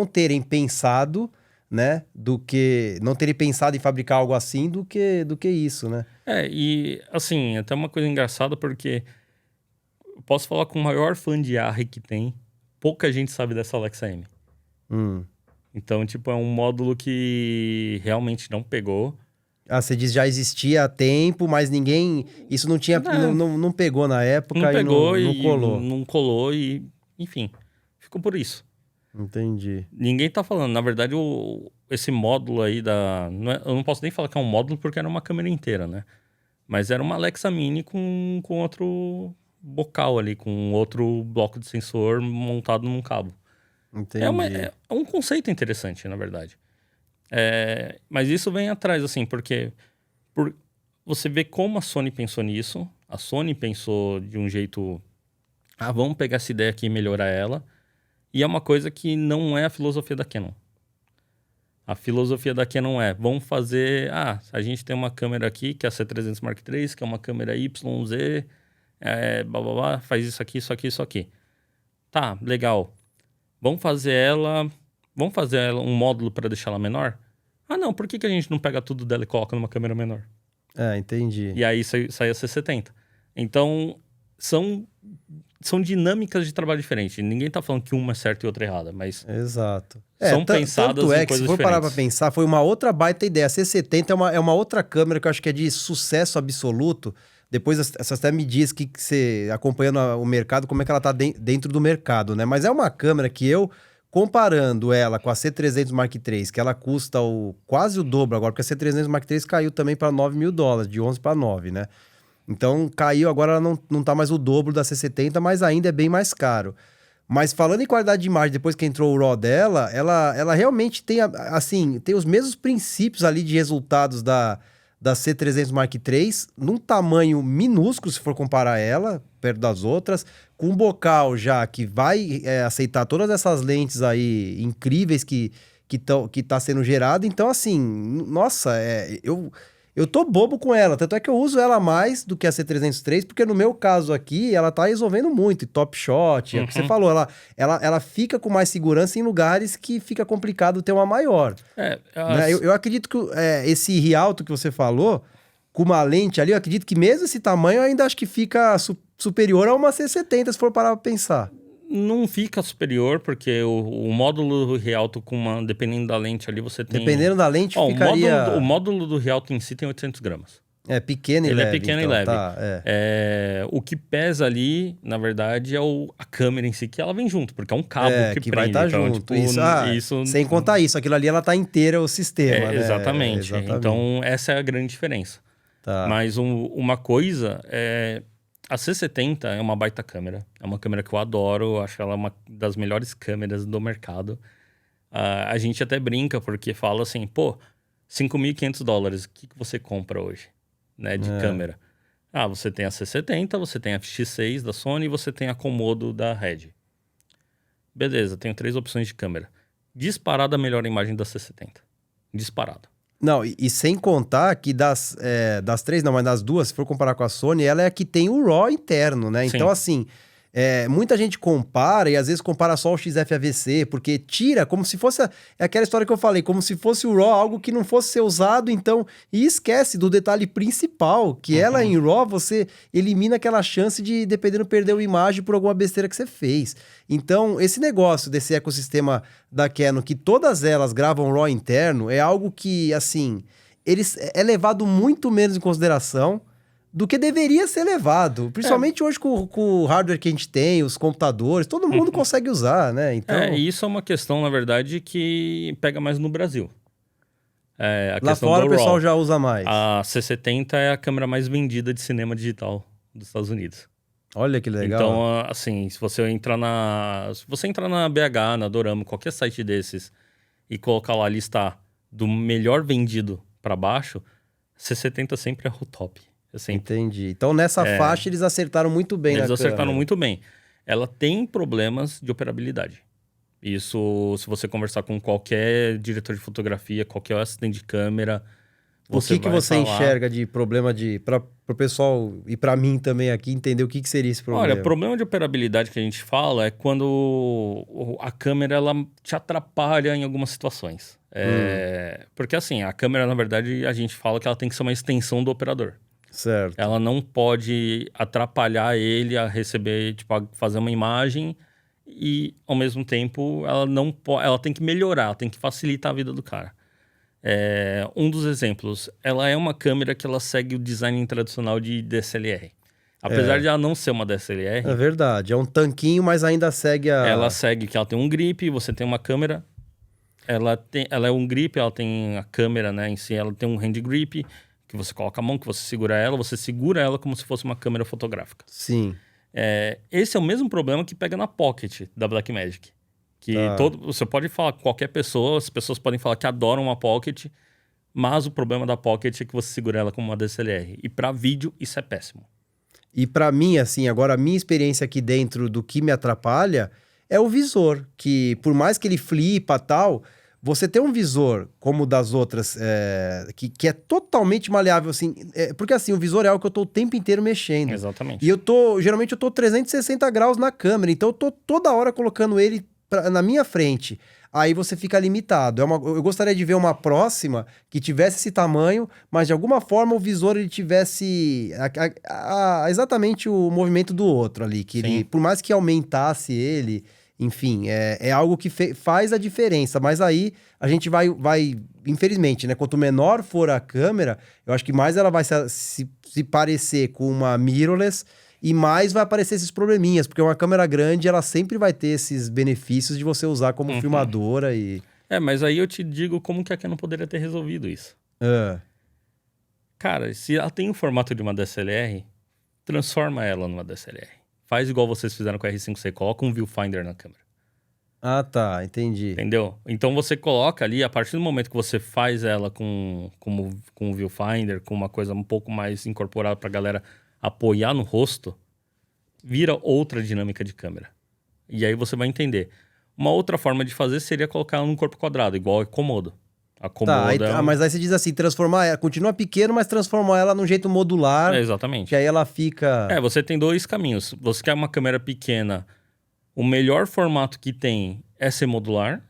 terem pensado, né? Do que... Não terem pensado em fabricar algo assim do que isso, né? E assim, até uma coisa engraçada porque eu posso falar com o maior fã de ARRI que tem, pouca gente sabe dessa Alexa M. Então, tipo, é um módulo que realmente não pegou. Ah, você diz já existia há tempo, mas ninguém... Isso não tinha... Não pegou na época não pegou não colou. Não colou e... Enfim, ficou por isso. Entendi. Ninguém tá falando. Na verdade, esse módulo aí da... eu não posso nem falar que é um módulo porque era uma câmera inteira, né? Mas era uma Alexa Mini com outro bocal ali, com outro bloco de sensor montado num cabo. Entendi. É um conceito interessante, na verdade. Mas isso vem atrás, assim, porque você vê como a Sony pensou nisso. A Sony pensou de um jeito... vamos pegar essa ideia aqui e melhorar ela. E é uma coisa que não é a filosofia da Canon. A filosofia da Canon vamos fazer... a gente tem uma câmera aqui, que é a C300 Mark III, que é uma câmera YZ, blá, blá, blá, faz isso aqui, isso aqui, isso aqui. Tá, legal. Vamos fazer ela um módulo para deixar ela menor? Não, por que a gente não pega tudo dela e coloca numa câmera menor? Entendi. E aí sai a C70. Então, são dinâmicas de trabalho diferentes. Ninguém tá falando que uma é certa e outra é errada, mas... Exato. São pensadas em coisas diferentes. Se for parar pra pensar, foi uma outra baita ideia. A C70 é uma outra câmera que eu acho que é de sucesso absoluto. Depois você até me diz que você, acompanhando o mercado, como é que ela tá dentro do mercado, né? Mas é uma câmera que comparando ela com a C300 Mark III, que ela custa quase o dobro agora, porque a C300 Mark III caiu também para $9 mil, de 11 para 9, né? Então caiu, agora ela não tá mais o dobro da C70, mas ainda é bem mais caro. Mas falando em qualidade de imagem, depois que entrou o RAW dela, ela realmente tem, assim, tem os mesmos princípios ali de resultados da C300 Mark III, num tamanho minúsculo, se for comparar ela, perto das outras, com um bocal já que vai aceitar todas essas lentes aí incríveis que tá sendo gerado. Então, assim, nossa, eu tô bobo com ela. Tanto é que eu uso ela mais do que a C300 III, porque no meu caso aqui, ela tá resolvendo muito. E Top Shot, é o que você falou, ela fica com mais segurança em lugares que fica complicado ter uma maior. Né? Eu acredito que esse Rialto que você falou, com uma lente ali, eu acredito que mesmo esse tamanho, eu ainda acho que fica superior a uma C70, se for parar pra pensar. Não fica superior, porque o módulo Rialto, dependendo da lente ali, você tem... Dependendo da lente, ficaria... O módulo do Rialto em si tem 800 gramas. É pequeno e leve. Ele é pequeno então, e leve. Tá, o que pesa ali, na verdade, é a câmera em si, que ela vem junto, porque é um cabo que vai prende. estar junto. Tipo, isso, sem contar isso, aquilo ali ela tá inteira o sistema, né? Exatamente. Então, essa é a grande diferença. Tá. Mas uma coisa a C70 é uma baita câmera. É uma câmera que eu adoro. Eu acho ela uma das melhores câmeras do mercado. A gente até brinca, porque fala assim, pô, $5.500, o que você compra hoje, né, de câmera? Você tem a C70, você tem a FX6 da Sony e você tem a Komodo da Red. Beleza, tenho 3 opções de câmera. Disparada a melhor imagem da C70. Disparada. Não, e sem contar que das 3, não, mas das duas, se for comparar com a Sony, ela é a que tem o RAW interno, né? Sim. Então, assim, Muita gente compara e às vezes compara só o XFAVC, porque tira como se fosse é aquela história que eu falei, como se fosse o RAW algo que não fosse ser usado, então, e esquece do detalhe principal, que ela em RAW você elimina aquela chance de, dependendo, perder uma imagem por alguma besteira que você fez. Então, esse negócio desse ecossistema da Canon, que todas elas gravam RAW interno, é algo que, assim, é levado muito menos em consideração do que deveria ser levado. Principalmente hoje com o hardware que a gente tem, os computadores, todo mundo consegue usar, né? Então, isso é uma questão, na verdade, que pega mais no Brasil. A lá questão fora do o pessoal RAW. já usa mais. A C70 é a câmera mais vendida de cinema digital dos Estados Unidos. Olha que legal. Então, assim, se você entrar na BH, na Dorama, qualquer site desses, e colocar lá, listar do melhor vendido para baixo, C70 sempre é o top. Entendi. Então, nessa faixa, eles acertaram muito bem Eles na acertaram câmera. muito bem. Ela tem problemas de operabilidade. Isso, se você conversar com qualquer diretor de fotografia, qualquer assistente de câmera, O que você enxerga de problema para o pessoal e para mim também aqui entender o que seria esse problema? Olha, o problema de operabilidade que a gente fala é quando a câmera ela te atrapalha em algumas situações. Porque assim, a câmera, na verdade, a gente fala que ela tem que ser uma extensão do operador. Certo. Ela não pode atrapalhar ele a receber, tipo, a fazer uma imagem e, ao mesmo tempo, ela tem que melhorar, ela tem que facilitar a vida do cara. Um dos exemplos, ela é uma câmera que ela segue o design tradicional de DSLR. Apesar de ela não ser uma DSLR... É verdade, é um tanquinho, mas ainda segue a... Ela segue que ela tem um grip, você tem uma câmera, ela é um grip, ela tem a câmera, né, em si, ela tem um hand grip, que você coloca a mão, que você segura ela como se fosse uma câmera fotográfica. Sim. Esse é o mesmo problema que pega na Pocket da Blackmagic. Que você pode falar com qualquer pessoa, as pessoas podem falar que adoram uma Pocket, mas o problema da Pocket é que você segura ela como uma DSLR. E para vídeo, isso é péssimo. E para mim, assim, agora a minha experiência aqui dentro do que me atrapalha é o visor, que por mais que ele flipa e tal... Você tem um visor, como o das outras, que é totalmente maleável, assim. Porque assim, o visor é algo que eu tô o tempo inteiro mexendo. Exatamente. E geralmente eu tô 360 graus na câmera, então eu tô toda hora colocando ele na minha frente. Aí você fica limitado. Eu gostaria de ver uma próxima que tivesse esse tamanho, mas de alguma forma o visor ele tivesse exatamente o movimento do outro ali. Que ele, por mais que aumentasse ele... Enfim, é algo que faz a diferença, mas aí a gente vai, infelizmente, né? Quanto menor for a câmera, eu acho que mais ela vai se parecer com uma mirrorless e mais vai aparecer esses probleminhas, porque uma câmera grande, ela sempre vai ter esses benefícios de você usar como filmadora e... Mas aí eu te digo como que a Canon poderia ter resolvido isso. Cara, se ela tem o formato de uma DSLR, transforma ela numa DSLR. Faz igual vocês fizeram com a R5C, coloca um viewfinder na câmera. Ah, tá, entendi. Entendeu? Então você coloca ali, a partir do momento que você faz ela com o viewfinder, com uma coisa um pouco mais incorporada pra galera apoiar no rosto, vira outra dinâmica de câmera. E aí você vai entender. Uma outra forma de fazer seria colocar ela num corpo quadrado, igual a Komodo. A Komodo mas aí você diz assim, transformar ela, continua pequeno, mas transformar ela num jeito modular. Exatamente. Que aí ela fica... Você tem dois caminhos. Você quer uma câmera pequena, o melhor formato que tem é ser modular.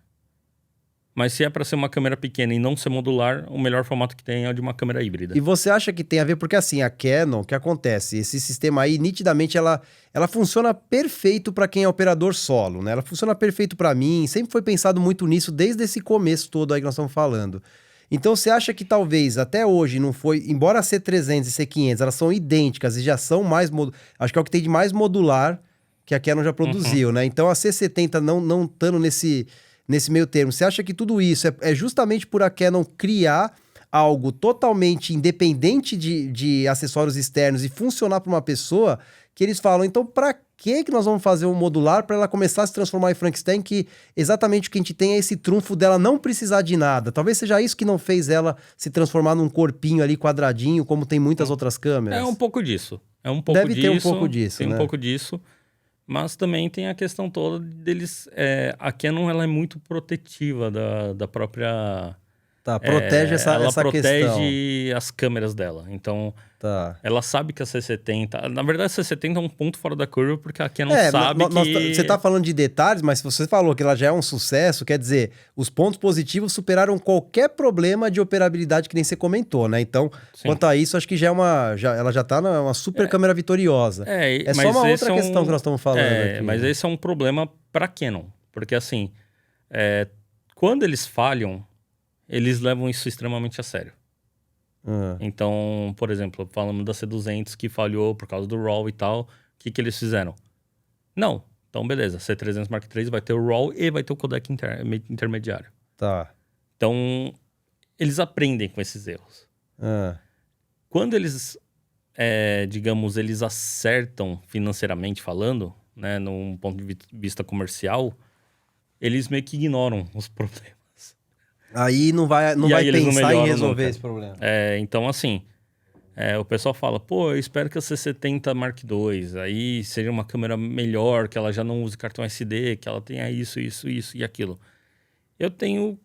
Mas se é para ser uma câmera pequena e não ser modular, o melhor formato que tem é o de uma câmera híbrida. E você acha que tem a ver? Porque assim, a Canon, o que acontece? Esse sistema aí, nitidamente, ela funciona perfeito para quem é operador solo, né? Ela funciona perfeito para mim, sempre foi pensado muito nisso desde esse começo todo aí que nós estamos falando. Então você acha que talvez até hoje não foi, embora a C300 e C500 elas são idênticas e já são mais, acho que é o que tem de mais modular que a Canon já produziu, né? Então a C70 não estando nesse meio termo, você acha que tudo isso é justamente por a Canon criar algo totalmente independente de acessórios externos e funcionar para uma pessoa, que eles falam, então para que nós vamos fazer um modular para ela começar a se transformar em Frankenstein, que exatamente o que a gente tem é esse trunfo dela não precisar de nada. Talvez seja isso que não fez ela se transformar num corpinho ali quadradinho, como tem muitas outras câmeras. É um pouco disso. Deve ter um pouco disso, tem né? um pouco disso. Mas também tem a questão toda deles... a Canon ela é muito protetiva da própria Tá, protege essa ela questão. protege as câmeras dela. Então, Tá. ela sabe que a C70... Na verdade, a C70 é um ponto fora da curva, porque a Canon sabe que... Você tá falando de detalhes, mas se você falou que ela já é um sucesso, quer dizer, os pontos positivos superaram qualquer problema de operabilidade que nem você comentou, né? Então, Sim. quanto a isso, acho que já é ela já tá numa super câmera vitoriosa. É só uma outra questão que nós estamos falando aqui. Mas esse é um problema para Canon. Porque, assim, quando eles falham, eles levam isso extremamente a sério. Então, por exemplo, falando da C200 que falhou por causa do RAW e tal, o que eles fizeram? Não. Então, beleza. C300 Mark III vai ter o RAW e vai ter o codec intermediário. Tá. Então, eles aprendem com esses erros. Quando eles, digamos, eles acertam financeiramente falando, né, num ponto de vista comercial, eles meio que ignoram os problemas. Aí não vai pensar em resolver nunca. esse problema. Então, assim, o pessoal fala, pô, eu espero que a C70 Mark II aí seja uma câmera melhor, que ela já não use cartão SD, que ela tenha isso e aquilo. Eu tenho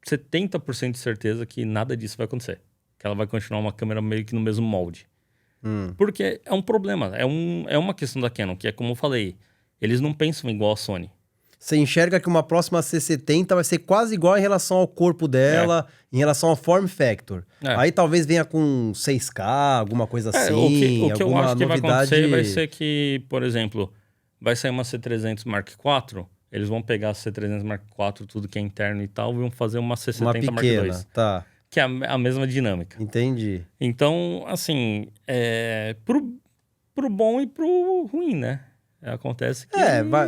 70% de certeza que nada disso vai acontecer. Que ela vai continuar uma câmera meio que no mesmo molde. Porque é um problema, é uma questão da Canon, que é como eu falei, eles não pensam igual a Sony. Você enxerga que uma próxima C70 vai ser quase igual em relação ao corpo dela, em relação ao form factor. Aí talvez venha com 6K, alguma coisa assim, o que eu alguma acho que novidade... vai acontecer vai ser que, por exemplo, vai sair uma C300 Mark IV, eles vão pegar a C300 Mark IV, tudo que é interno e tal, e vão fazer uma C70 uma pequena, Mark II. Tá. Que é a mesma dinâmica. Entendi. Então, assim, pro bom e pro ruim, né? Acontece que...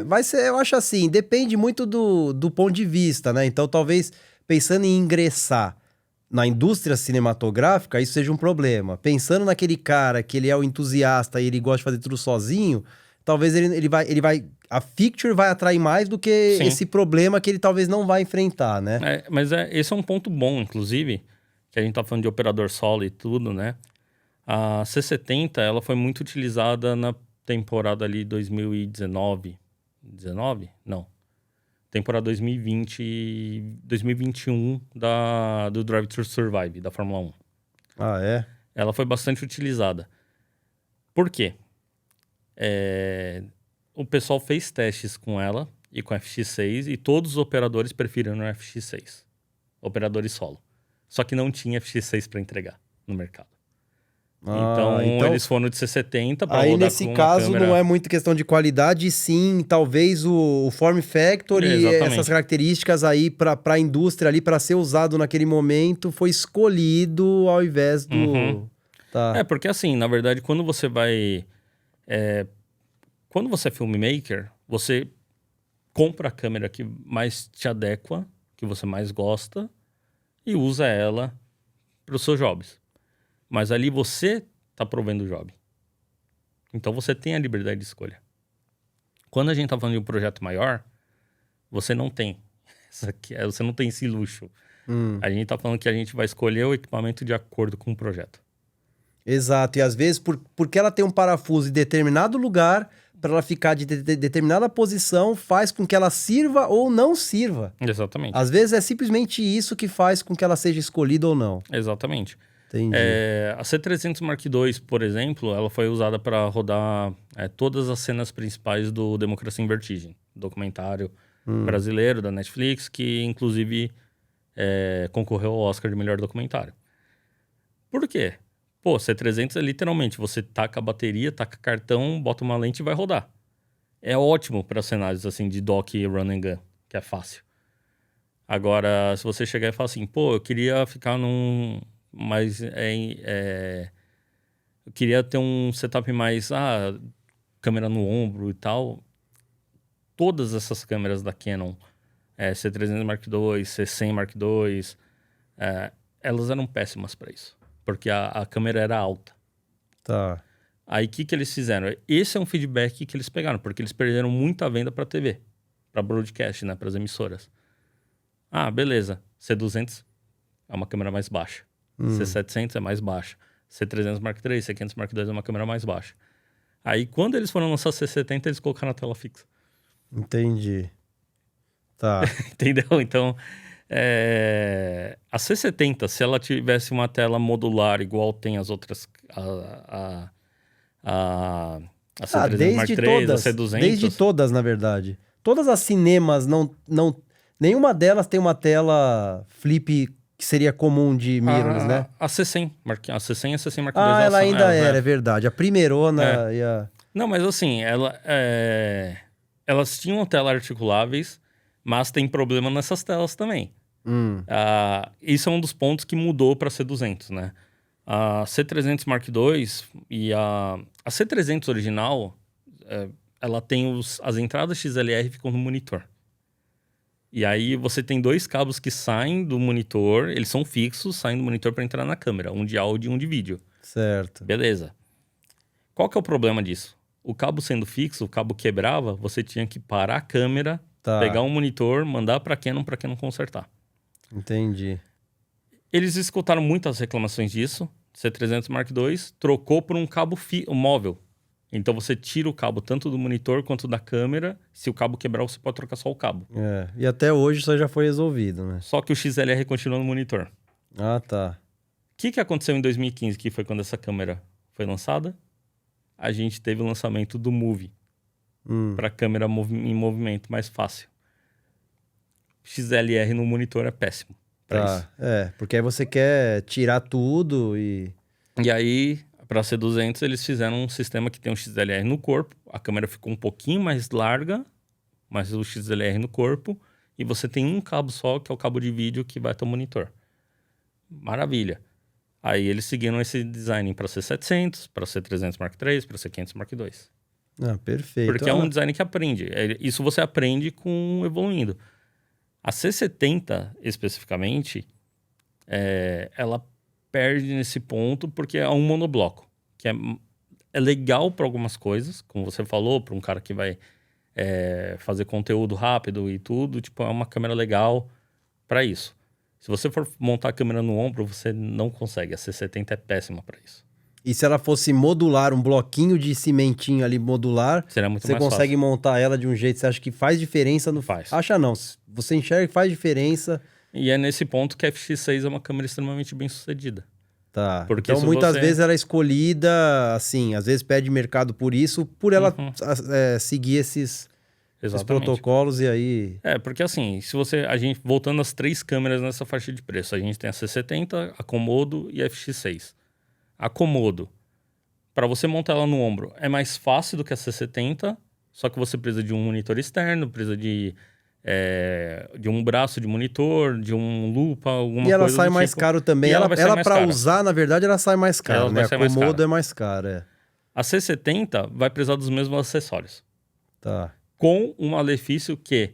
vai ser, eu acho assim, depende muito do ponto de vista, né? Então, talvez, pensando em ingressar na indústria cinematográfica, isso seja um problema. Pensando naquele cara que ele é o entusiasta e ele gosta de fazer tudo sozinho, talvez ele vai... A Picture vai atrair mais do que esse problema que ele talvez não vai enfrentar, né? Mas esse é um ponto bom, inclusive, que a gente tá falando de operador solo e tudo, né? A C70, ela foi muito utilizada na temporada ali 2019. 19? Não. Temporada 2020, 2021 do Drive to Survive, da Fórmula 1. Ah, é? Ela foi bastante utilizada. Por quê? O pessoal fez testes com ela e com a FX6 e todos os operadores preferiram o FX6. Operadores solo. Só que não tinha FX6 para entregar no mercado. Então, eles foram de C70 para rodar com uma câmera... Aí, nesse caso, não é muito questão de qualidade, e sim, talvez o form factor e essas características aí para a indústria ali, para ser usado naquele momento, foi escolhido ao invés do... Tá. Porque assim, na verdade, quando você vai... Quando você é filmmaker, você compra a câmera que mais te adequa, que você mais gosta, e usa ela para os seus jobs. Mas ali você está provendo o job. Então você tem a liberdade de escolha. Quando a gente está falando de um projeto maior, você não tem. Você não tem esse luxo. A gente está falando que a gente vai escolher o equipamento de acordo com o projeto. Exato. E às vezes, porque ela tem um parafuso em determinado lugar, para ela ficar de determinada posição, faz com que ela sirva ou não sirva. Exatamente. Às vezes é simplesmente isso que faz com que ela seja escolhida ou não. Exatamente. Entendi. A C300 Mark II, por exemplo, ela foi usada para rodar todas as cenas principais do Democracia em Vertigem, documentário brasileiro da Netflix, que inclusive concorreu ao Oscar de melhor documentário. Por quê? Pô, C300 é literalmente, você taca a bateria, taca cartão, bota uma lente e vai rodar. É ótimo para cenários assim de dock e run and gun, que é fácil. Agora, se você chegar e falar assim, pô, eu queria ficar mas eu queria ter um setup mais câmera no ombro e tal. Todas essas câmeras da Canon, C300 Mark II, C100 Mark II, elas eram péssimas para isso, porque a câmera era alta. Tá. Aí o que eles fizeram? Esse é um feedback que eles pegaram, porque eles perderam muita venda para TV, para broadcast, né, para as emissoras. Beleza, C200 é uma câmera mais baixa. C700 é mais baixa. C300 Mark III, C500 Mark II é uma câmera mais baixa. Aí, quando eles foram lançar C70, eles colocaram na tela fixa. Entendi. Tá. Entendeu? Então, A C70, se ela tivesse uma tela modular igual tem as outras... A C300 Mark III, a C200... Desde todas, na verdade. Todas as cinemas nenhuma delas tem uma tela flip que seria comum de mirrorless, né? A C100, a C100 e a C100 Mark II. Ela ainda era, é verdade. A primeirona e a... Não, mas assim, elas tinham tela articuláveis, mas tem problema nessas telas também. Isso é um dos pontos que mudou para a C200, né? A C300 Mark II e a C300 original, ela tem as entradas XLR ficam no monitor. E aí você tem dois cabos que saem do monitor, eles são fixos, saem do monitor para entrar na câmera, um de áudio e um de vídeo. Certo. Beleza. Qual que é o problema disso? O cabo sendo fixo, o cabo quebrava, você tinha que parar a câmera, pegar um monitor, mandar para Canon consertar. Entendi. Eles escutaram muitas reclamações disso. C300 Mark II trocou por um cabo móvel. Então você tira o cabo tanto do monitor quanto da câmera. Se o cabo quebrar, você pode trocar só o cabo. E até hoje isso já foi resolvido, né? Só que o XLR continua no monitor. Ah, tá. O que aconteceu em 2015, que foi quando essa câmera foi lançada? A gente teve o lançamento do Movie. Para câmera em movimento mais fácil. XLR no monitor é péssimo pra isso. Porque aí você quer tirar tudo e... E aí, para C200, eles fizeram um sistema que tem um XLR no corpo. A câmera ficou um pouquinho mais larga, mas o XLR no corpo. E você tem um cabo só, que é o cabo de vídeo que vai até o monitor. Maravilha. Aí eles seguiram esse design para C700, para C300 Mark III, para C500 Mark II. Perfeito. Porque é um design que aprende. Isso você aprende com evoluindo. A C70, especificamente, ela perde nesse ponto porque é um monobloco. Que é legal para algumas coisas, como você falou, para um cara que vai fazer conteúdo rápido e tudo. Tipo, é uma câmera legal para isso. Se você for montar a câmera no ombro, você não consegue. A C70 é péssima para isso. E se ela fosse modular, um bloquinho de cimentinho ali modular, seria muito você mais consegue fácil. montar ela de um jeito, você acha que faz diferença? Faz. Acha não, você enxerga que faz diferença. E é nesse ponto que a FX6 é uma câmera extremamente bem sucedida. Tá, porque então muitas vezes ela é escolhida, assim, às vezes pede mercado por isso, por ela seguir esses protocolos e aí... porque assim, voltando às 3 câmeras nessa faixa de preço, a gente tem a C70, a Komodo e a FX6. A Komodo, para você montar ela no ombro, é mais fácil do que a C70, só que você precisa de um monitor externo, precisa de um braço de monitor, de um lupa, alguma coisa. E ela sai mais caro também. Ela para usar, na verdade, ela sai mais cara, né? A Komodo é mais cara. A C70 vai precisar dos mesmos acessórios. Tá. Com um malefício que...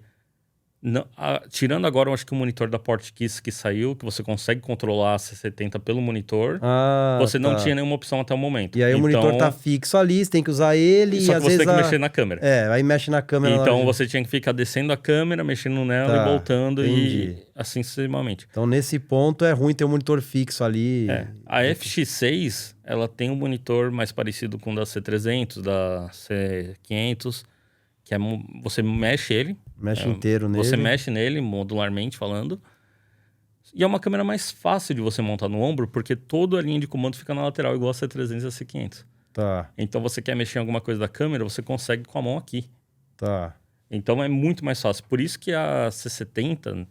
tirando agora, eu acho que o monitor da Portkeys que saiu, que você consegue controlar a C70 pelo monitor, você não tinha nenhuma opção até o momento. E aí o monitor tá fixo ali, você tem que usar ele só e que às você vezes... tem que mexer na câmera. Aí mexe na câmera. Então você tinha que ficar descendo a câmera, mexendo nela e voltando e assim sucessivamente. Então nesse ponto é ruim ter um monitor fixo ali. A FX6, ela tem um monitor mais parecido com o da C300, da C500, que você mexe ele. Mexe inteiro nele. Você mexe nele, modularmente falando. E é uma câmera mais fácil de você montar no ombro, porque toda a linha de comando fica na lateral, igual a C300 e a C500. Tá. Então, você quer mexer em alguma coisa da câmera, você consegue com a mão aqui. Tá. Então, é muito mais fácil. Por isso que a C70,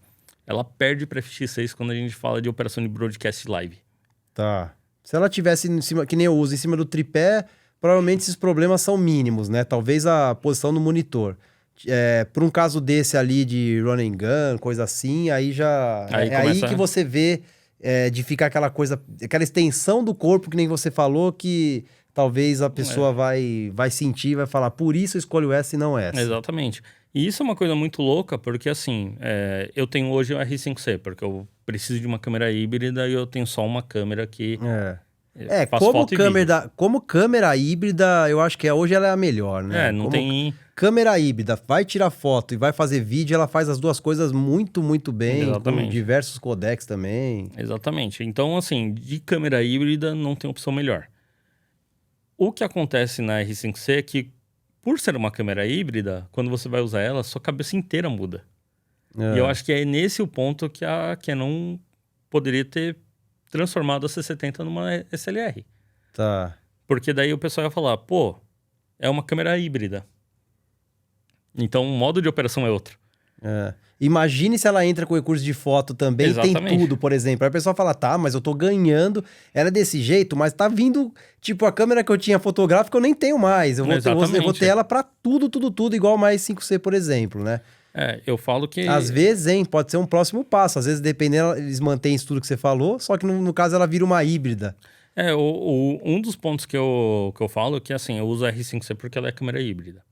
ela perde para a FX6 quando a gente fala de operação de broadcast live. Tá. Se ela tivesse em cima, que nem eu uso, em cima do tripé, provavelmente esses problemas são mínimos, né? Talvez a posição do monitor. Por um caso desse ali de run and gun, coisa assim, aí já... aí que você vê de ficar aquela coisa... Aquela extensão do corpo, que nem você falou, que talvez a pessoa vai sentir, vai falar, por isso eu escolho essa e não essa. Exatamente. E isso é uma coisa muito louca, porque assim, eu tenho hoje o R5C, porque eu preciso de uma câmera híbrida e eu tenho só uma câmera que... como câmera híbrida, eu acho que hoje ela é a melhor, né? Tem... Câmera híbrida, vai tirar foto e vai fazer vídeo, ela faz as duas coisas muito, muito bem. Exatamente. Com diversos codecs também. Exatamente. Então, assim, de câmera híbrida não tem opção melhor. O que acontece na R5C é que, por ser uma câmera híbrida, quando você vai usar ela, sua cabeça inteira muda. E eu acho que é nesse o ponto que a Canon poderia ter transformado a C70 numa SLR. Tá. Porque daí o pessoal ia falar, pô, é uma câmera híbrida. Então o modo de operação é outro. Imagine se ela entra com recurso de foto também, Exatamente. tem tudo, por exemplo. Aí a pessoa fala, tá, mas eu tô ganhando, ela é desse jeito, mas tá vindo, tipo, a câmera que eu tinha fotográfica eu nem tenho mais. Eu vou ter ela pra tudo, igual mais 5C, por exemplo, né? Eu falo que... Às vezes, pode ser um próximo passo. Às vezes, dependendo, eles mantêm isso tudo que você falou, só que no caso ela vira uma híbrida. Um dos pontos que eu falo é que, assim, eu uso a R5C porque ela é câmera híbrida.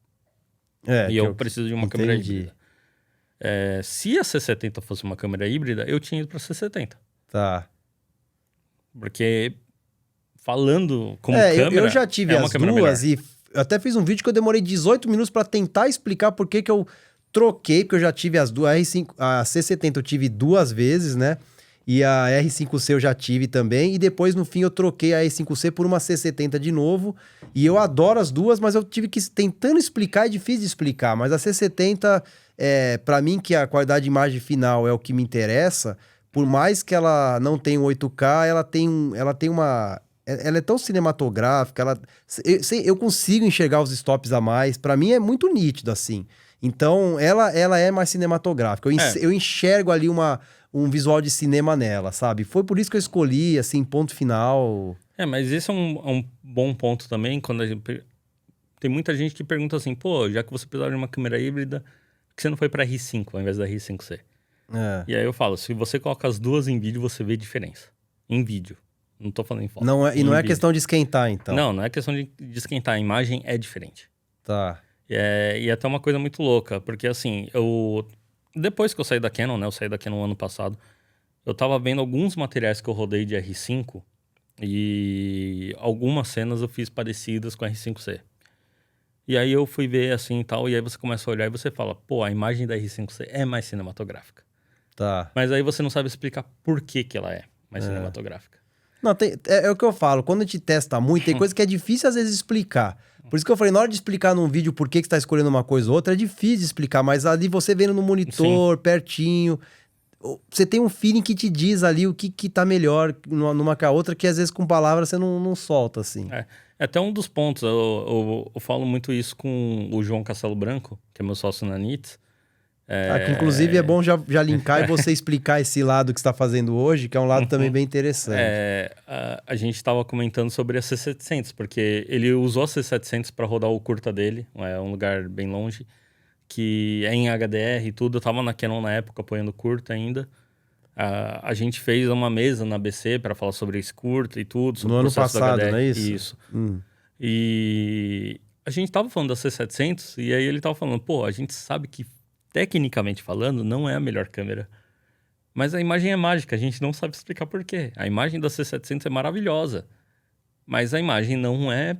E eu preciso de uma câmera híbrida. Se a C70 fosse uma câmera híbrida, eu tinha ido pra C70. Tá. Porque, falando como câmera... Eu já tive as duas melhor. E eu até fiz um vídeo que eu demorei 18 minutos pra tentar explicar por que eu troquei, porque eu já tive as duas. A C70 eu tive 2 vezes, né? E a R5C eu já tive também. E depois, no fim, eu troquei a R5C por uma C70 de novo. E eu adoro as duas, mas eu tive que... Tentando explicar, é difícil de explicar. Mas a C70, pra mim, que a qualidade de imagem final é o que me interessa, por mais que ela não tenha 8K, ela tem uma... Ela é tão cinematográfica, eu consigo enxergar os stops a mais. Pra mim, é muito nítido, assim. Então, ela é mais cinematográfica. Eu enxergo ali um visual de cinema nela, sabe? Foi por isso que eu escolhi, assim, ponto final. Mas esse é um bom ponto também, quando tem muita gente que pergunta assim, pô, já que você precisava de uma câmera híbrida, por que você não foi pra R5 ao invés da R5C? E aí eu falo, se você coloca as duas em vídeo, você vê diferença. Em vídeo. Não tô falando em foto. Não é questão de esquentar, então. Não é questão de esquentar. A imagem é diferente. Tá. E é até uma coisa muito louca, porque assim, depois que eu saí da Canon, né? Eu saí da Canon ano passado, eu tava vendo alguns materiais que eu rodei de R5 e algumas cenas eu fiz parecidas com a R5C. E aí eu fui ver assim e tal, e aí você começa a olhar e você fala, pô, a imagem da R5C é mais cinematográfica. Tá. Mas aí você não sabe explicar por que ela é mais cinematográfica. Não, é o que eu falo, quando a gente testa muito, tem coisa que é difícil às vezes explicar. Por isso que eu falei, na hora de explicar num vídeo por que você tá escolhendo uma coisa ou outra, é difícil de explicar, mas ali você vendo no monitor, pertinho, você tem um feeling que te diz ali o que tá melhor numa com a outra, que às vezes com palavras você não solta, assim. É até um dos pontos, eu falo muito isso com o João Castelo Branco, que é meu sócio na NITS. Que inclusive é bom já linkar e você explicar esse lado que você está fazendo hoje, que é um lado também bem interessante. A gente estava comentando sobre a C700, porque ele usou a C700 para rodar o curta dele, é um lugar bem longe, que é em HDR e tudo. Eu tava na Canon na época apoiando curta ainda. A gente fez uma mesa na ABC para falar sobre esse curta e tudo. Sobre no ano passado, HDR, não é isso? Isso. E a gente tava falando da C700 e aí ele tava falando, pô, a gente sabe que tecnicamente falando, não é a melhor câmera. Mas a imagem é mágica, a gente não sabe explicar por quê. A imagem da C700 é maravilhosa, mas a imagem não é,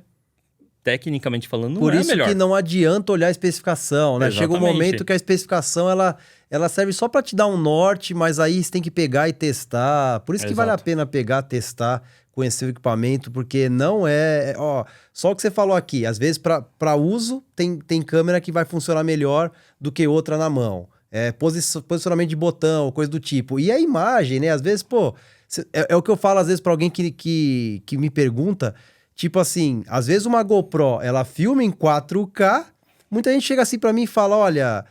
tecnicamente falando, não é a melhor. Por isso que não adianta olhar a especificação, né? Exatamente. Chega um momento que a especificação, ela serve só para te dar um norte, mas aí você tem que pegar e testar. Por isso que vale a pena pegar, testar, conhecer o equipamento, porque não é... só o que você falou aqui, às vezes para uso tem câmera que vai funcionar melhor do que outra na mão. Posicionamento de botão, coisa do tipo. E a imagem, né? Às vezes, pô... É o que eu falo às vezes para alguém que me pergunta, tipo assim, às vezes uma GoPro, ela filma em 4K, muita gente chega assim para mim e fala, olha,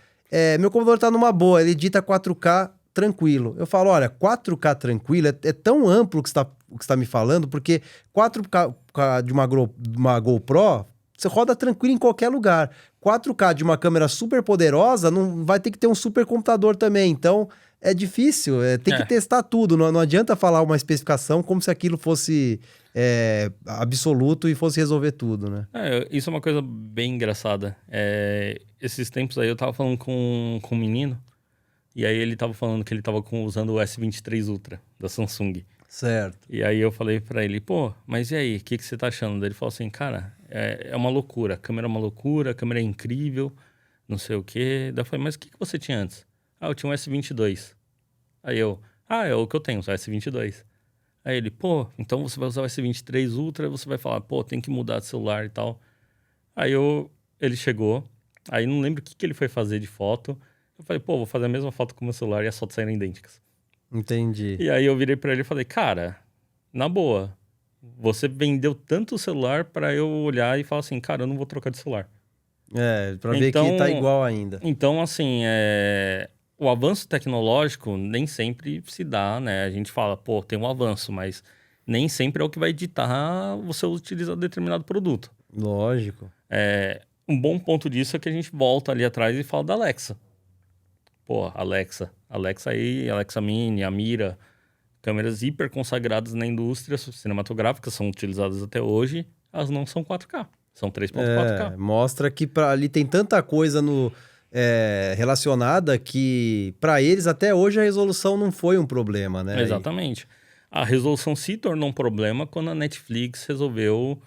meu computador tá numa boa, ele edita 4K tranquilo. Eu falo, olha, 4K tranquilo é tão amplo o que você tá me falando, porque 4K de uma GoPro, você roda tranquilo em qualquer lugar. 4K de uma câmera super poderosa, não vai ter que ter um super computador também. Então, é difícil, tem que testar tudo. Não adianta falar uma especificação como se aquilo fosse absoluto e fosse resolver tudo, né? Isso é uma coisa bem engraçada. Esses tempos aí eu tava falando com um menino, e aí ele tava falando que ele tava usando o S23 Ultra da Samsung. Certo. E aí eu falei pra ele, pô, mas e aí, o que você tá achando? Daí ele falou assim, cara, é uma loucura, a câmera é uma loucura, a câmera é incrível, não sei o quê. Daí eu falei, mas o que você tinha antes? Eu tinha um S22. Aí eu, é o que eu tenho, o S22. Aí ele, pô, então você vai usar o S23 Ultra, você vai falar, pô, tem que mudar de celular e tal. Aí ele chegou, aí não lembro o que ele foi fazer de foto, Eu falei, pô, vou fazer a mesma foto com o meu celular e as fotos saíram idênticas. Entendi. E aí eu virei pra ele e falei, cara, na boa, você vendeu tanto o celular pra eu olhar e falar assim, cara, eu não vou trocar de celular. Pra ver que tá igual ainda. Então, assim, o avanço tecnológico nem sempre se dá, né? A gente fala, pô, tem um avanço, mas nem sempre é o que vai ditar você utilizar determinado produto. Lógico. Um bom ponto disso é que a gente volta ali atrás e fala da Alexa. Pô, Alexa aí, Alexa Mini, a Mira, câmeras hiper consagradas na indústria cinematográfica, são utilizadas até hoje, elas não são 4K, são 3.4K. Mostra que ali tem tanta coisa relacionada que para eles até hoje a resolução não foi um problema, né? Exatamente. A resolução se tornou um problema quando a Netflix resolveu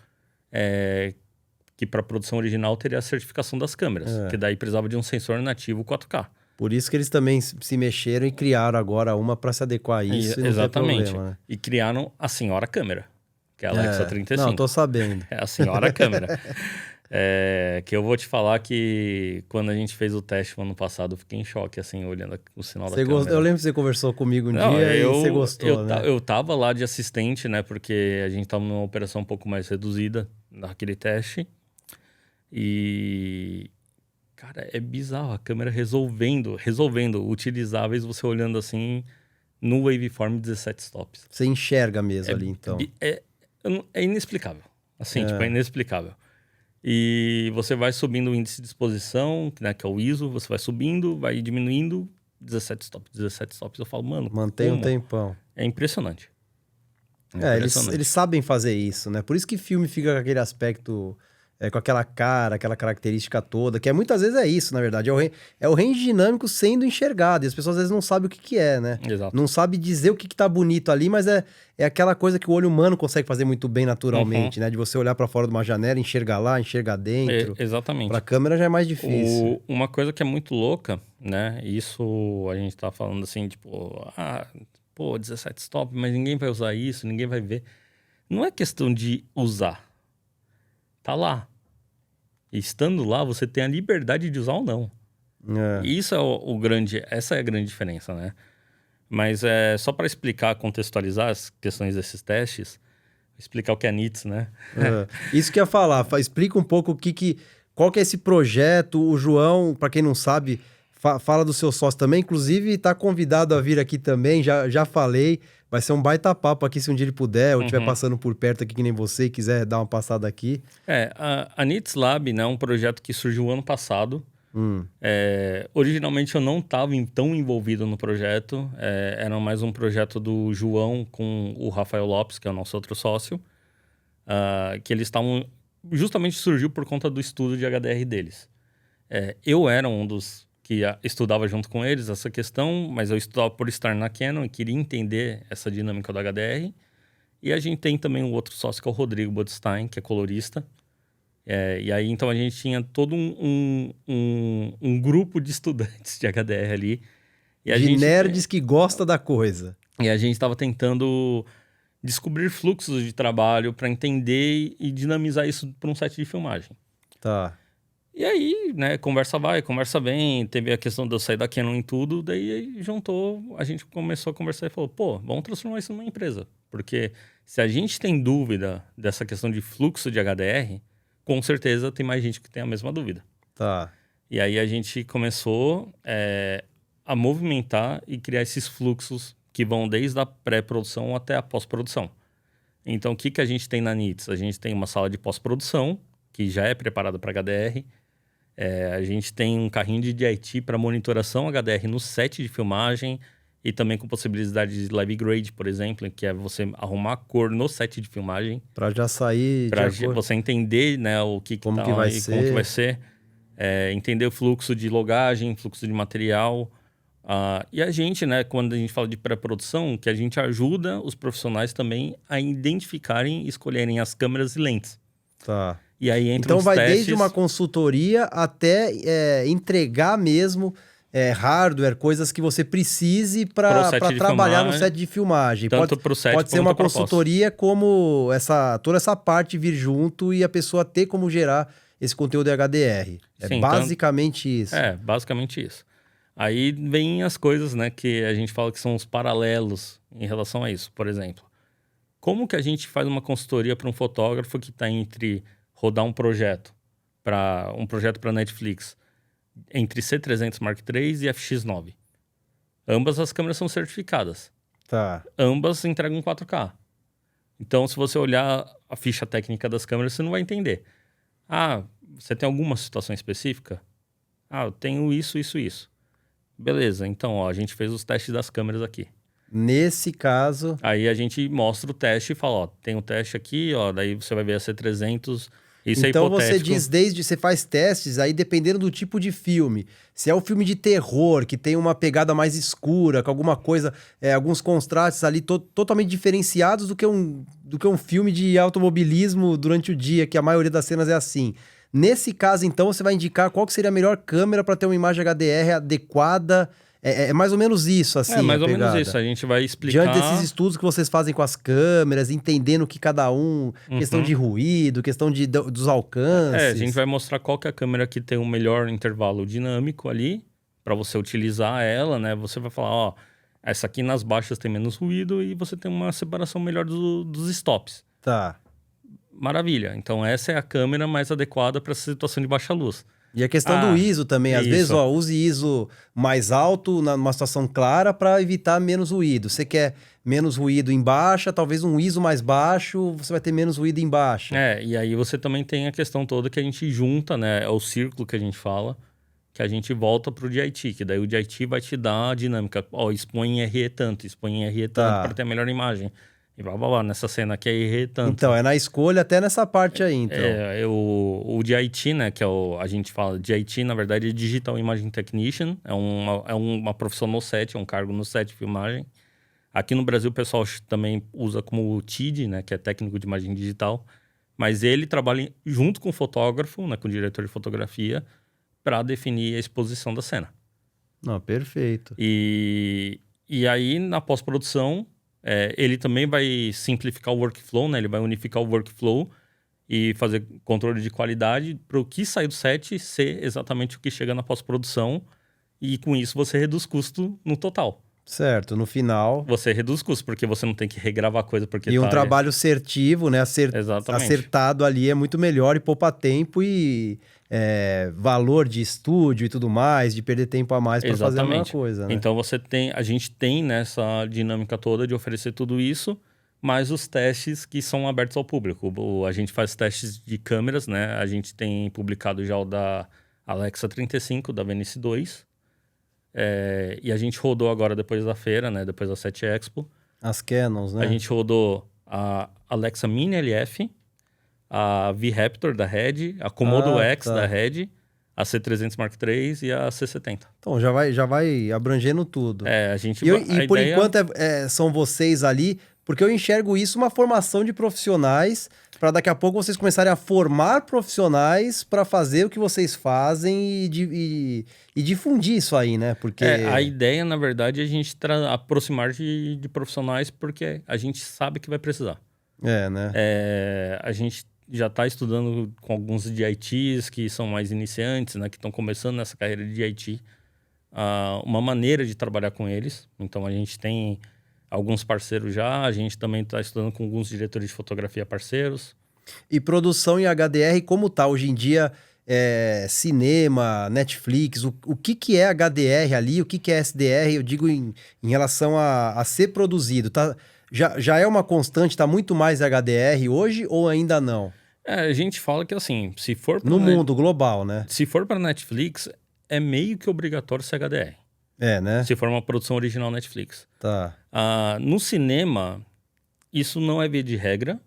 que para produção original teria a certificação das câmeras, que daí precisava de um sensor nativo 4K. Por isso que eles também se mexeram e criaram agora uma para se adequar a isso. Exatamente. Problema, né? E criaram a senhora câmera, que é a Alexa 35. Não, tô sabendo. É a senhora câmera. Que eu vou te falar que quando a gente fez o teste no ano passado, eu fiquei em choque, assim, olhando o sinal da câmera. Eu lembro que você conversou comigo dia e você gostou, né? Eu tava lá de assistente, né? Porque a gente tava numa operação um pouco mais reduzida naquele teste. E... Cara, é bizarro. A câmera resolvendo utilizáveis, você olhando assim no waveform 17 stops. Você enxerga mesmo ali, então. É inexplicável. Assim, é inexplicável. E você vai subindo o índice de exposição, né, que é o ISO, você vai subindo, vai diminuindo, 17 stops. Eu falo, mano... Mantém um tempão. É impressionante. Eles sabem fazer isso, né? Por isso que filme fica com aquele aspecto... com aquela cara, aquela característica toda, que muitas vezes é isso, na verdade. É o range dinâmico sendo enxergado, e as pessoas às vezes não sabem o que é, né? Exato. Não sabe dizer o que tá bonito ali, mas é aquela coisa que o olho humano consegue fazer muito bem naturalmente, né? De você olhar para fora de uma janela, enxergar lá, enxergar dentro. Exatamente. Pra câmera já é mais difícil. Uma coisa que é muito louca, né? Isso a gente tá falando assim, tipo... 17 stop, mas ninguém vai usar isso, ninguém vai ver. Não é questão de usar. Tá lá. E estando lá, você tem a liberdade de usar ou não. Isso é essa é a grande diferença, né? Mas só para explicar, contextualizar as questões desses testes, explicar o que é a NITS, né? Isso que eu ia falar. Explica um pouco qual que é esse projeto. O João, para quem não sabe, fala do seu sócio também. Inclusive, está convidado a vir aqui também. Já falei. Vai ser um baita papo aqui se um dia ele puder, ou estiver passando por perto aqui que nem você e quiser dar uma passada aqui. A NITS Lab, né, é um projeto que surgiu ano passado. Originalmente eu não estava tão envolvido no projeto. Era mais um projeto do João com o Rafael Lopes, que é o nosso outro sócio. Que eles estavam... Justamente surgiu por conta do estudo de HDR deles. Eu era um dos... que estudava junto com eles essa questão, mas eu estudava por estar na Canon e queria entender essa dinâmica do HDR. E a gente tem também um outro sócio, que é o Rodrigo Bodstein, que é colorista. E aí, então, a gente tinha todo um grupo de estudantes de HDR ali. Nerds que gosta da coisa. E a gente estava tentando descobrir fluxos de trabalho para entender e dinamizar isso para um set de filmagem. Tá. E aí, né, conversa vai, conversa vem, teve a questão de eu sair da Canon em tudo, daí juntou, a gente começou a conversar e falou, pô, vamos transformar isso numa empresa. Porque se a gente tem dúvida dessa questão de fluxo de HDR, com certeza tem mais gente que tem a mesma dúvida. Tá. E aí a gente começou a movimentar e criar esses fluxos que vão desde a pré-produção até a pós-produção. Então, o que a gente tem na NITS? A gente tem uma sala de pós-produção, que já é preparada para HDR. A gente tem um carrinho de DIT para monitoração HDR no set de filmagem e também com possibilidade de live grade, por exemplo, que é você arrumar a cor no set de filmagem. Para já sair... Para você entender, né, como que vai ser. Entender o fluxo de logagem, fluxo de material. E a gente, né, quando a gente fala de pré-produção, que a gente ajuda os profissionais também a identificarem e escolherem as câmeras e lentes. Tá. E aí então vai testes... desde uma consultoria até entregar mesmo hardware, coisas que você precise para trabalhar no set de filmagem. Tanto para o set pode ser uma consultoria como toda essa parte vir junto e a pessoa ter como gerar esse conteúdo HDR. Sim, basicamente isso. Basicamente isso. Aí vem as coisas, né, que a gente fala que são os paralelos em relação a isso. Por exemplo, como que a gente faz uma consultoria para um fotógrafo que está entre rodar um projeto para Netflix entre C300 Mark III e FX9? Ambas as câmeras são certificadas. Tá. Ambas entregam 4K. Então, se você olhar a ficha técnica das câmeras, você não vai entender. Ah, você tem alguma situação específica? Ah, eu tenho isso, isso, isso. Beleza, então, ó, a gente fez os testes das câmeras aqui. Nesse caso... Aí a gente mostra o teste e fala, ó, tem um teste aqui, ó, daí você vai ver a C300... Isso então é hipotético. você diz você faz testes aí dependendo do tipo de filme. Se é um filme de terror, que tem uma pegada mais escura, com alguma coisa, alguns contrastes ali totalmente diferenciados do que um filme de automobilismo durante o dia, que a maioria das cenas é assim. Nesse caso, então, você vai indicar qual que seria a melhor câmera para ter uma imagem HDR adequada. É mais ou menos isso, assim, mais a ou menos pegada. isso. A gente vai explicar... Diante desses estudos que vocês fazem com as câmeras, entendendo que cada um... Questão de ruído, questão dos alcances... a gente vai mostrar qual que é a câmera que tem o melhor intervalo dinâmico ali, para você utilizar ela, né? Você vai falar, ó, essa aqui nas baixas tem menos ruído e você tem uma separação melhor dos stops. Tá. Maravilha. Então essa é a câmera mais adequada para essa situação de baixa luz. E a questão do ISO também. Às vezes, ó, use ISO mais alto numa situação clara para evitar menos ruído. Você quer menos ruído em baixa, talvez um ISO mais baixo, você vai ter menos ruído em baixa. E aí você também tem a questão toda que a gente junta, né? É o círculo que a gente fala, que a gente volta pro DIT, que daí o DIT vai te dar a dinâmica. Ó, expõe em RE tanto, expõe em RE tanto para ter a melhor imagem. E blá, blá, blá, nessa cena aqui é RE tanto. Então, é na escolha até nessa parte aí, então. O DIT, né, que a gente fala, DIT, na verdade, é Digital Imaging Technician, é uma profissão no set, é um cargo no set de filmagem. Aqui no Brasil o pessoal também usa como TID, né, que é técnico de imagem digital, mas ele trabalha junto com o fotógrafo, né, com o diretor de fotografia, para definir a exposição da cena. Não, perfeito. E aí, na pós-produção, ele também vai simplificar o workflow, né? Ele vai unificar o workflow e fazer controle de qualidade para o que sai do set ser exatamente o que chega na pós-produção. E com isso você reduz custo no total. Certo, no final... Você reduz custo, porque você não tem que regravar coisa porque E um trabalho assertivo, né? Acertado ali é muito melhor e poupa tempo e valor de estúdio e tudo mais, de perder tempo a mais para fazer a mesma coisa, né? Então a gente tem nessa dinâmica toda de oferecer tudo isso, mais os testes que são abertos ao público. A gente faz testes de câmeras, né? A gente tem publicado já o da Alexa 35, da Venice 2. E a gente rodou agora depois da feira, né? Depois da 7 Expo. As Canons, né? A gente rodou a Alexa Mini LF, a V-Raptor da Red, a Komodo X da Red, a C300 Mark III e a C70. Então já vai abrangendo tudo. A gente... E por enquanto são vocês ali, porque eu enxergo isso uma formação de profissionais para daqui a pouco vocês começarem a formar profissionais para fazer o que vocês fazem e difundir isso aí, né? Porque... a ideia, na verdade, é a gente aproximar de profissionais porque a gente sabe que vai precisar. Né? A gente já está estudando com alguns DITs que são mais iniciantes, né? Que estão começando nessa carreira de DIT. Uma maneira de trabalhar com eles. Então, a gente tem... alguns parceiros já, a gente também está estudando com alguns diretores de fotografia parceiros. E produção em HDR, como tá hoje em dia, cinema, Netflix, o que é HDR ali, o que é SDR, eu digo em relação a ser produzido, tá? Já é uma constante, tá muito mais HDR hoje ou ainda não? A gente fala que assim, se for... No mundo global, né? Se for para Netflix, é meio que obrigatório ser HDR. Né? Se for uma produção original Netflix. Tá. No cinema, isso não é via de regra.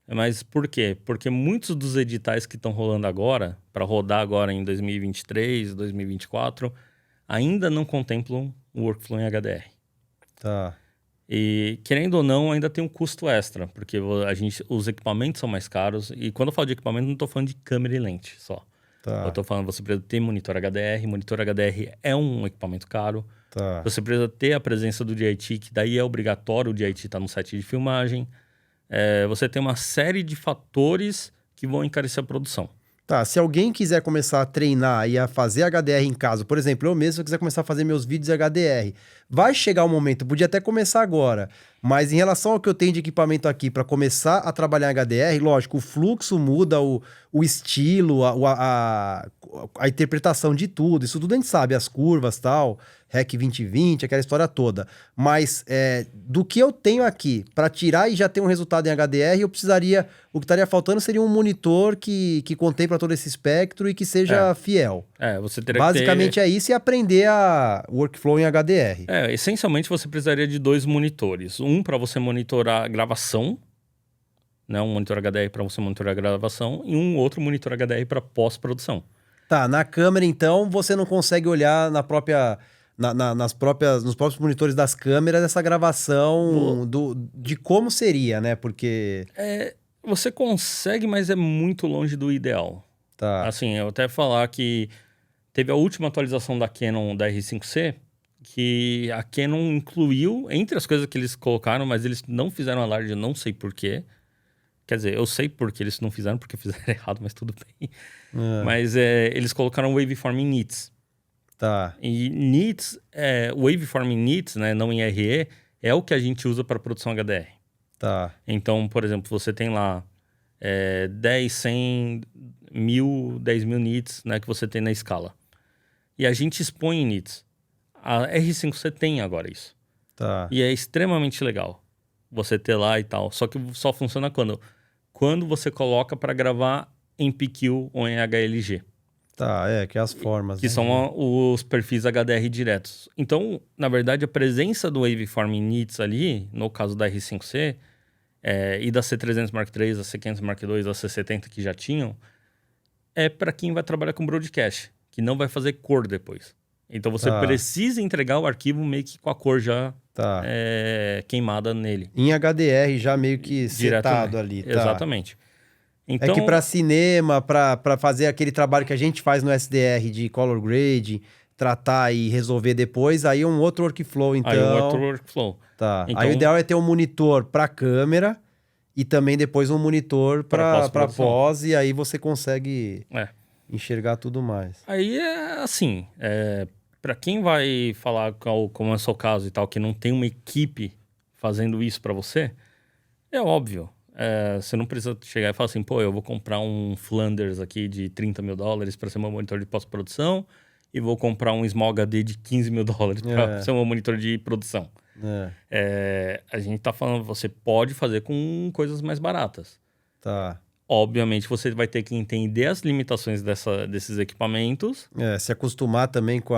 Mas por quê? Porque muitos dos editais que estão rolando agora, para rodar agora em 2023, 2024, ainda não contemplam o workflow em HDR. Tá. E, querendo ou não, ainda tem um custo extra, porque os equipamentos são mais caros. E quando eu falo de equipamento, não estou falando de câmera e lente só. Tá. Eu estou falando, você precisa ter monitor HDR. Monitor HDR é um equipamento caro. Tá. Você precisa ter a presença do DIT, que daí é obrigatório o DIT estar no set de filmagem. Você tem uma série de fatores que vão encarecer a produção. Tá, se alguém quiser começar a treinar e a fazer HDR em casa, por exemplo, eu mesmo, se eu quiser começar a fazer meus vídeos em HDR, vai chegar um momento, podia até começar agora, mas em relação ao que eu tenho de equipamento aqui para começar a trabalhar em HDR, lógico, o fluxo muda, o estilo, a interpretação de tudo, isso tudo a gente sabe, as curvas tal, REC 2020, aquela história toda. Mas do que eu tenho aqui, para tirar e já ter um resultado em HDR, eu precisaria, o que estaria faltando seria um monitor que contempla todo esse espectro e que seja fiel. Você teria Basicamente que ter... é isso e aprender a workflow em HDR. Essencialmente você precisaria de 2 monitores. Um para você monitorar a gravação, né? Um monitor HDR para você monitorar a gravação e um outro monitor HDR para pós-produção. Tá, na câmera então você não consegue olhar na própria... nos próprios monitores das câmeras essa gravação de como seria, né? Porque... Você consegue, mas é muito longe do ideal. Tá. Assim, eu até falar que teve a última atualização da Canon da R5C, que a Canon incluiu, entre as coisas que eles colocaram, mas eles não fizeram alarde, eu não sei porquê. Quer dizer, eu sei porque eles não fizeram, porque fizeram errado, mas tudo bem. Mas eles colocaram Waveform em nits. Tá. E nits, Waveform em nits, né, não em RE, é o que a gente usa para produção HDR. Tá. Então, por exemplo, você tem lá 10, 100, 1000, 10.000 nits, né, que você tem na escala. E a gente expõe em nits. A R5C tem agora isso. Tá. E é extremamente legal você ter lá e tal. Só que só funciona quando você coloca para gravar em PQ ou em HLG. Tá, que é as formas. Que são os perfis HDR diretos. Então, na verdade, a presença do Waveform em nits ali, no caso da R5C, e da C300 Mark III, a C500 Mark II, a C70 que já tinham, é para quem vai trabalhar com broadcast, que não vai fazer cor depois. Então você precisa entregar o arquivo meio que com a cor já queimada nele. Em HDR já meio que setado ali. Tá. Exatamente. Então, é que para cinema, para fazer aquele trabalho que a gente faz no SDR de color grade, tratar e resolver depois, aí é um outro workflow, então. Aí um outro workflow. Tá. Então, aí o ideal é ter um monitor para câmera e também depois um monitor para pós, e aí você consegue enxergar tudo mais. Aí é assim, para quem vai falar como é o seu caso e tal, que não tem uma equipe fazendo isso para você, é óbvio. Você não precisa chegar e falar assim, pô, eu vou comprar um Flanders aqui de $30 mil para ser meu monitor de pós-produção e vou comprar um Small HD de $15 mil para ser meu monitor de produção. A gente tá falando, você pode fazer com coisas mais baratas. Tá. Obviamente, você vai ter que entender as limitações desses equipamentos. Se acostumar também com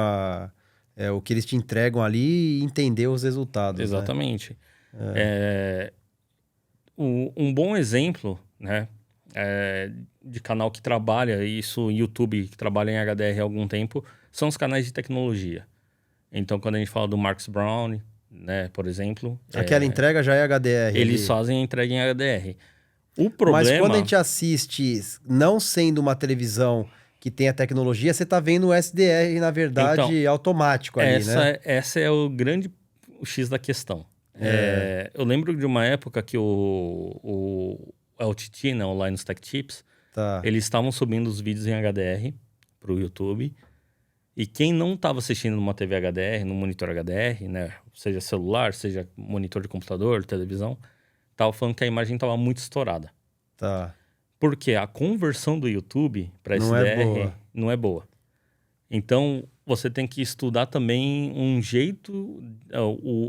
o que eles te entregam ali e entender os resultados. Exatamente. Né? Um bom exemplo, né, de canal que trabalha isso, YouTube, que trabalha em HDR há algum tempo, são os canais de tecnologia. Então, quando a gente fala do Marcus Brown, né, por exemplo... Aquela entrega já é HDR. Eles fazem a entrega em HDR. O problema... Mas quando a gente assiste, não sendo uma televisão que tem a tecnologia, você tá vendo o SDR, na verdade, automático ali, né? Essa é o X da questão. Eu lembro de uma época que o LTT, né, o Linus Tech Tips, eles estavam subindo os vídeos em HDR para o YouTube. E quem não estava assistindo numa TV HDR, num monitor HDR, né, seja celular, seja monitor de computador, televisão, estava falando que a imagem estava muito estourada. Tá. Porque a conversão do YouTube para SDR não é boa. Então, você tem que estudar também um jeito,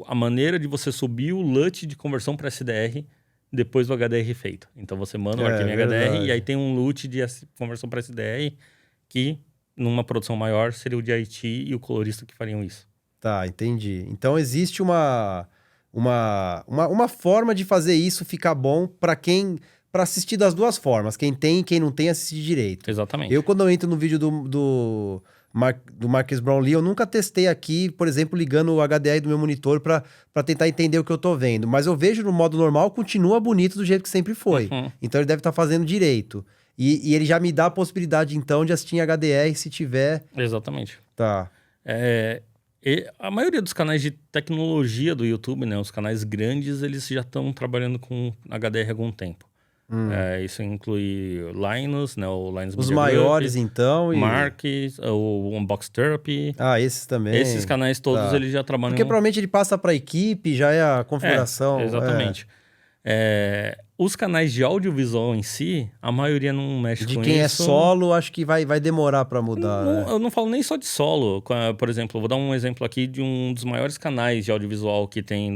a maneira de você subir o LUT de conversão para SDR depois do HDR feito. Então, você manda um arquivo em HDR e aí tem um LUT de conversão para SDR que, numa produção maior, seria o DIT e o colorista que fariam isso. Tá, entendi. Então, existe uma forma de fazer isso ficar bom para assistir das duas formas. Quem tem e quem não tem, assistir direito. Exatamente. Eu, quando eu entro no vídeo do Marcus Brownlee, eu nunca testei aqui, por exemplo, ligando o HDR do meu monitor para tentar entender o que eu tô vendo. Mas eu vejo no modo normal, continua bonito do jeito que sempre foi. Então ele deve estar fazendo direito. E ele já me dá a possibilidade, então, de assistir em HDR se tiver... Exatamente. Tá. A maioria dos canais de tecnologia do YouTube, né, os canais grandes, eles já estão trabalhando com HDR há algum tempo. Isso inclui Linus, né? O Linus Os Media maiores, Group, então. Marques, o Unbox Therapy. Esses também. Esses canais todos, eles já trabalham... Porque provavelmente ele passa para a equipe, já é a configuração. Exatamente. Os canais de audiovisual em si, a maioria não mexe com isso. De quem é solo, acho que vai demorar para mudar. Eu não falo nem só de solo. Por exemplo, vou dar um exemplo aqui de um dos maiores canais de audiovisual que tem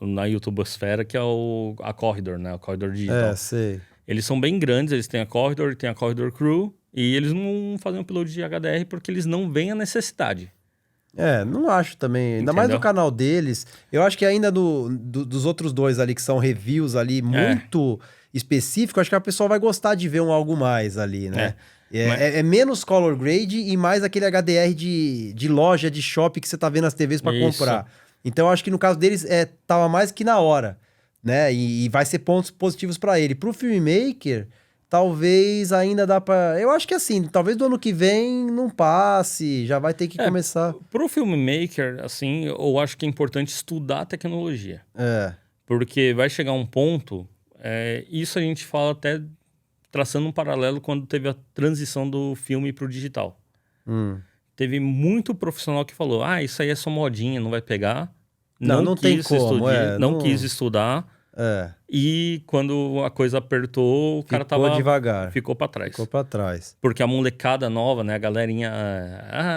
na YouTubosfera, que é a Corridor, né? A Corridor Digital. Sei. Eles são bem grandes, eles têm a Corridor, tem a Corridor Crew, e eles não fazem upload de HDR porque eles não veem a necessidade. Não acho também. Ainda mais do canal deles. Eu acho que ainda dos outros dois ali, que são reviews ali muito específicos, acho que a pessoa vai gostar de ver algo mais ali, né? É menos color grade e mais aquele HDR de loja, de shopping que você tá vendo as TVs para comprar. Então eu acho que no caso deles tava mais que na hora, né? E vai ser pontos positivos para ele. Pro filmmaker, talvez ainda dá pra... Eu acho que assim, talvez do ano que vem não passe, já vai ter que começar... Pro filmmaker, assim, eu acho que é importante estudar a tecnologia. Porque vai chegar um ponto... isso a gente fala até traçando um paralelo quando teve a transição do filme pro digital. Teve muito profissional que falou, isso aí é só modinha, não vai pegar. Não tem como, não quis estudar. E quando a coisa apertou, o cara devagar. Ficou pra trás. Ficou pra trás. Porque a molecada nova, né? A galerinha...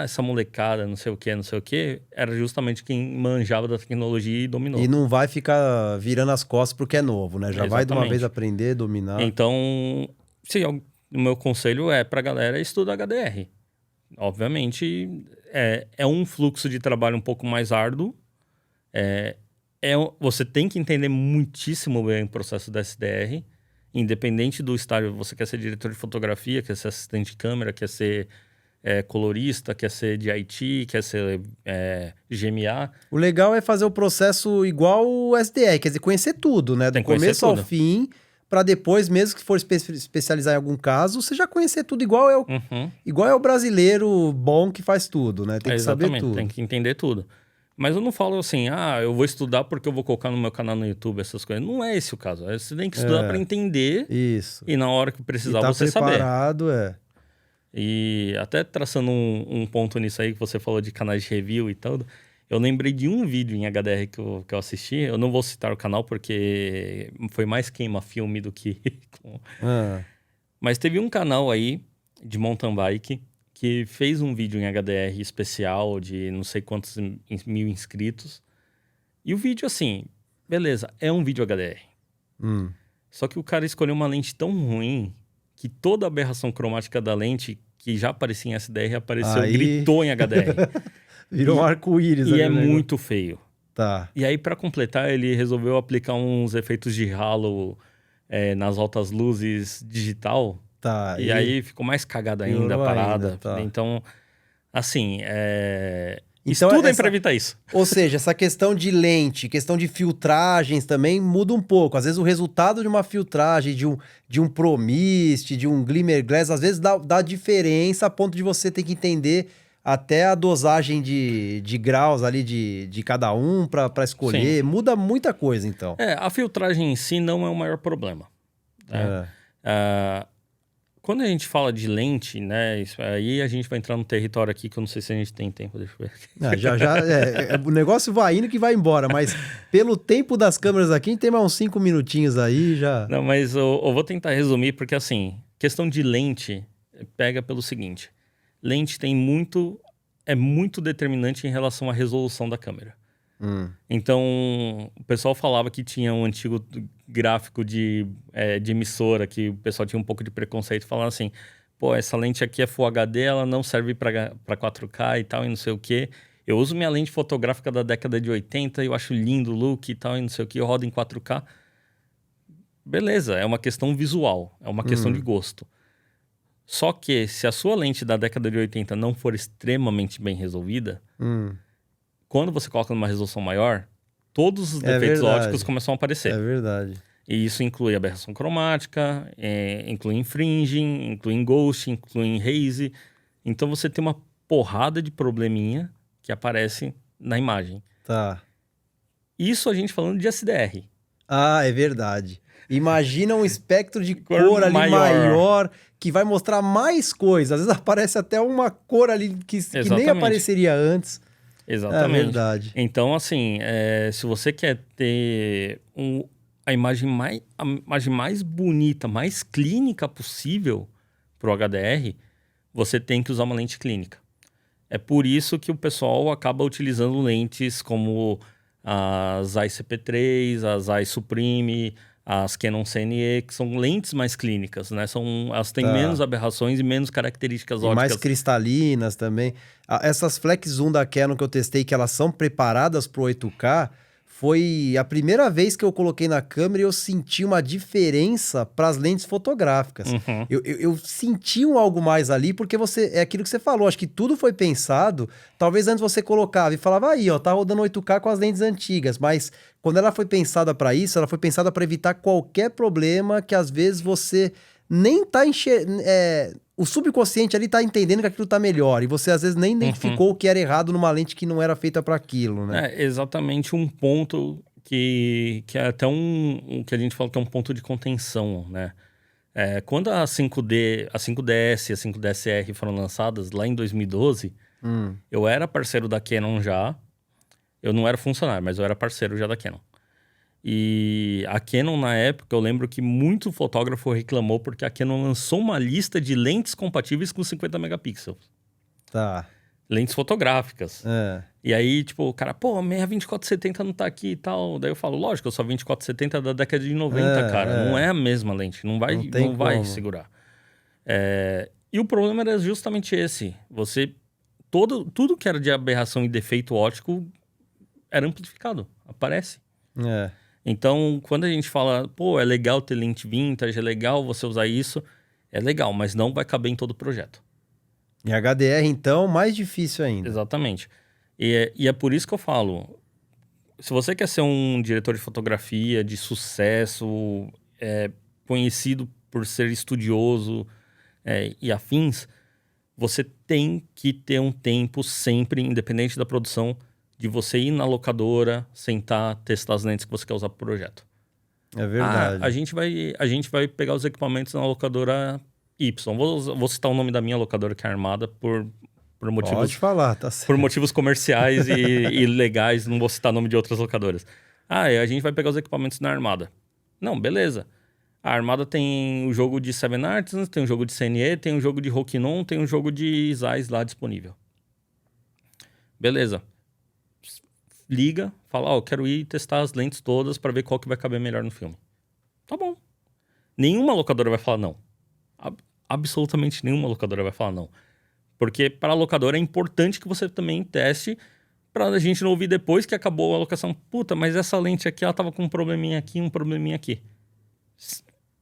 essa molecada, não sei o que, era justamente quem manjava da tecnologia e dominou. E não vai ficar virando as costas porque é novo, né? Já vai de uma vez aprender, dominar. Então, o meu conselho pra galera estudar HDR. Obviamente, é um fluxo de trabalho um pouco mais árduo. Você tem que entender muitíssimo bem o processo da SDR, independente do estágio. Você quer ser diretor de fotografia, quer ser assistente de câmera, quer ser colorista, quer ser de IT, quer ser GMA. O legal é fazer o processo igual o SDR, quer dizer, conhecer tudo, né? Do começo ao fim, para depois, mesmo que for especializar em algum caso, você já conhecer tudo, igual é o brasileiro bom que faz tudo, né? Tem que saber tudo. Tem que entender tudo. Mas eu não falo assim, eu vou estudar porque eu vou colocar no meu canal no YouTube, essas coisas. Não é esse o caso. Você tem que estudar para entender. Isso. E na hora que precisar, você preparado, saber. E até traçando um ponto nisso aí que você falou de canais de review e tudo, eu lembrei de um vídeo em HDR que eu assisti. Eu não vou citar o canal porque foi mais queima-filme do que... Mas teve um canal aí de mountain bike que fez um vídeo em HDR especial de não sei quantos mil inscritos. E o vídeo, assim, beleza, é um vídeo HDR. Só que o cara escolheu uma lente tão ruim que toda a aberração cromática da lente, que já aparecia em SDR, gritou em HDR. Virou um arco-íris. E muito feio. Tá. E aí, para completar, ele resolveu aplicar uns efeitos de halo nas altas luzes digital. Tá. E aí ficou mais cagada ainda a parada. Tá. Então, assim, Então, estudem para evitar isso. Ou seja, essa questão de lente, questão de filtragens também muda um pouco. Às vezes o resultado de uma filtragem, de um Pro Mist, de um Glimmer Glass, às vezes dá diferença a ponto de você ter que entender até a dosagem de graus ali de cada um para escolher. Sim. Muda muita coisa, então. A filtragem em si não é o maior problema. Né? Quando a gente fala de lente, né? Aí a gente vai entrar num território aqui que eu não sei se a gente tem tempo, deixa eu ver. O negócio vai indo que vai embora, mas pelo tempo das câmeras aqui, a gente tem mais uns 5 minutinhos aí já. Não, mas eu vou tentar resumir, porque assim, questão de lente pega pelo seguinte: lente é muito determinante em relação à resolução da câmera. Então, o pessoal falava que tinha um antigo gráfico de emissora, que o pessoal tinha um pouco de preconceito, falando assim, pô, essa lente aqui é Full HD, ela não serve para 4K e tal, e não sei o quê. Eu uso minha lente fotográfica da década de 80, eu acho lindo o look e tal, e não sei o quê, eu rodo em 4K. Beleza, é uma questão visual, é uma questão de gosto. Só que, se a sua lente da década de 80 não for extremamente bem resolvida... Quando você coloca numa resolução maior, todos os defeitos ópticos começam a aparecer. É verdade. E isso inclui aberração cromática, inclui infringing, inclui ghost, inclui haze. Então você tem uma porrada de probleminha que aparece na imagem. Tá. Isso a gente falando de SDR. É verdade. Imagina um espectro de cor ali maior, que vai mostrar mais coisas. Às vezes aparece até uma cor ali que nem apareceria antes. Exatamente. É verdade. Então, assim, se você quer ter a imagem mais bonita, mais clínica possível para o HDR, você tem que usar uma lente clínica. É por isso que o pessoal acaba utilizando lentes como as ICP3, as iSupreme, as Canon CNE, que são lentes mais clínicas, né? Elas têm menos aberrações e menos características ópticas. Mais cristalinas também. Essas Flex Zoom da Canon que eu testei, que elas são preparadas para o 8K, foi a primeira vez que eu coloquei na câmera e eu senti uma diferença para as lentes fotográficas. Uhum. Eu senti algo mais ali, porque é aquilo que você falou, acho que tudo foi pensado. Talvez antes você colocava e falava, aí, ó, tá rodando 8K com as lentes antigas, mas quando ela foi pensada para isso, ela foi pensada para evitar qualquer problema que às vezes você nem tá enxergando. O subconsciente ali tá entendendo que aquilo tá melhor. E você, às vezes, nem identificou o que era errado numa lente que não era feita para aquilo, né? É exatamente um ponto que é até o que a gente fala que é um ponto de contenção, né? Quando a 5D, a 5DS e a 5DSR foram lançadas lá em 2012, eu era parceiro da Canon já. Eu não era funcionário, mas eu era parceiro já da Canon. E a Canon, na época, eu lembro que muito fotógrafo reclamou porque a Canon lançou uma lista de lentes compatíveis com 50 megapixels. Tá. Lentes fotográficas. E aí, tipo, o cara, pô, minha 2470 não tá aqui e tal. Daí eu falo, lógico, eu sou 2470 da década de 90, cara. Não é a mesma lente, não vai segurar. E o problema era justamente esse. Tudo que era de aberração e defeito óptico era amplificado, aparece. Então, quando a gente fala, pô, é legal ter lente vintage, é legal você usar isso, é legal, mas não vai caber em todo o projeto. Em HDR, então, mais difícil ainda. Exatamente. E é por isso que eu falo, se você quer ser um diretor de fotografia de sucesso, conhecido por ser estudioso e afins, você tem que ter um tempo sempre, independente da produção, de você ir na locadora, sentar, testar as lentes que você quer usar para o projeto. É verdade. A gente vai pegar os equipamentos na locadora Y. Vou citar o nome da minha locadora, que é Armada, por motivos... Pode falar, tá certo. Por motivos comerciais e legais, não vou citar o nome de outras locadoras. A gente vai pegar os equipamentos na Armada. Não, beleza. A Armada tem o jogo de Seven Artisans, tem o jogo de CNE, tem o jogo de Rokinon, tem o jogo de Zeiss lá disponível. Beleza. Liga, fala, eu quero ir testar as lentes todas para ver qual que vai caber melhor no filme. Tá bom. Nenhuma locadora vai falar não. Absolutamente nenhuma locadora vai falar não. Porque para a locadora é importante que você também teste para a gente não ouvir depois que acabou a locação. Puta, mas essa lente aqui, ela tava com um probleminha aqui.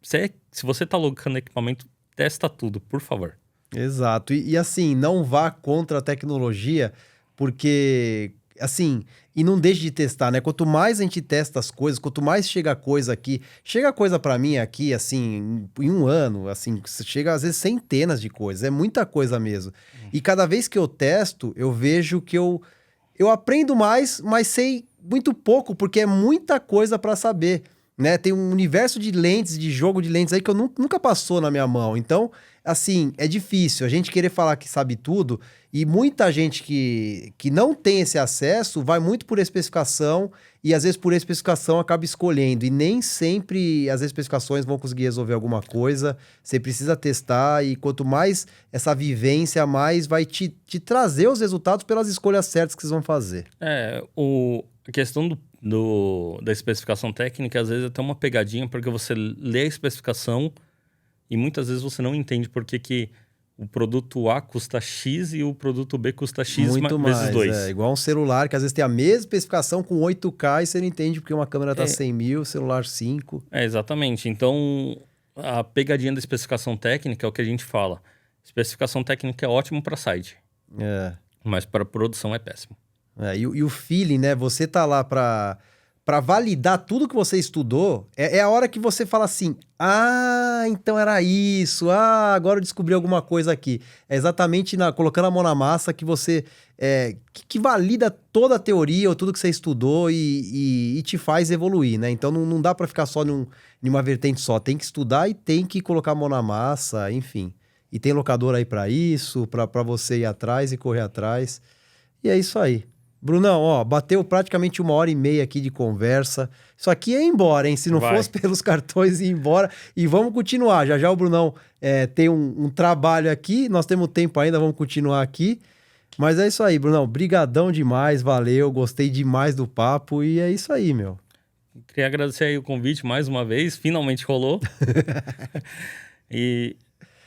Se você tá alocando equipamento, testa tudo, por favor. Exato. E assim, não vá contra a tecnologia, porque... Assim, e não deixe de testar, né? Quanto mais a gente testa as coisas, quanto mais chega coisa aqui... Chega coisa pra mim aqui, assim, em um ano, assim, chega às vezes centenas de coisas. É muita coisa mesmo. E cada vez que eu testo, eu vejo que eu aprendo mais, mas sei muito pouco, porque é muita coisa pra saber, né? Tem um universo de lentes, de jogo de lentes aí que eu nunca passou na minha mão. Então, assim, é difícil a gente querer falar que sabe tudo, e muita gente que não tem esse acesso vai muito por especificação, e às vezes por especificação acaba escolhendo, e nem sempre as especificações vão conseguir resolver alguma coisa. Você precisa testar, e quanto mais essa vivência, mais vai te trazer os resultados pelas escolhas certas que vocês vão fazer. A questão da especificação técnica, às vezes é até uma pegadinha, porque você lê a especificação e muitas vezes você não entende por que o produto A custa X e o produto B custa X muito vezes 2. Igual um celular que às vezes tem a mesma especificação com 8K e você não entende porque uma câmera tá 100 mil, o celular 5. Exatamente. Então, a pegadinha da especificação técnica é o que a gente fala. Especificação técnica é ótimo para site, mas para produção é péssimo. E o feeling, né? Você tá lá para validar tudo que você estudou, é a hora que você fala assim, então era isso, agora eu descobri alguma coisa aqui. É exatamente colocando a mão na massa que você, que valida toda a teoria ou tudo que você estudou e te faz evoluir, né? Então não dá para ficar só numa vertente só, tem que estudar e tem que colocar a mão na massa, enfim. E tem locador aí para isso, para você ir atrás e correr atrás. E é isso aí. Brunão, ó, bateu praticamente 1h30 aqui de conversa. Isso aqui é ir embora, hein? Se não fosse pelos cartões, ir embora. E vamos continuar. Já já o Brunão tem um trabalho aqui. Nós temos tempo ainda, vamos continuar aqui. Mas é isso aí, Brunão. Brigadão demais, valeu. Gostei demais do papo e é isso aí, meu. Queria agradecer aí o convite mais uma vez. Finalmente rolou. E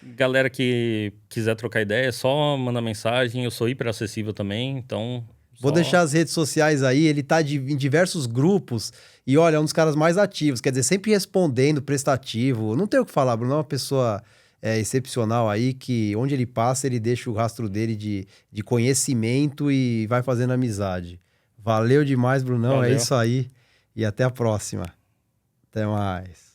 galera que quiser trocar ideia, é só mandar mensagem. Eu sou hiper acessível também, então... Vou deixar as redes sociais aí, ele tá em diversos grupos e olha, é um dos caras mais ativos, quer dizer, sempre respondendo, prestativo. Não tem o que falar, Bruno é uma pessoa excepcional aí, que onde ele passa, ele deixa o rastro dele de conhecimento e vai fazendo amizade. Valeu demais, Brunão, Valeu. É isso aí e até a próxima. Até mais.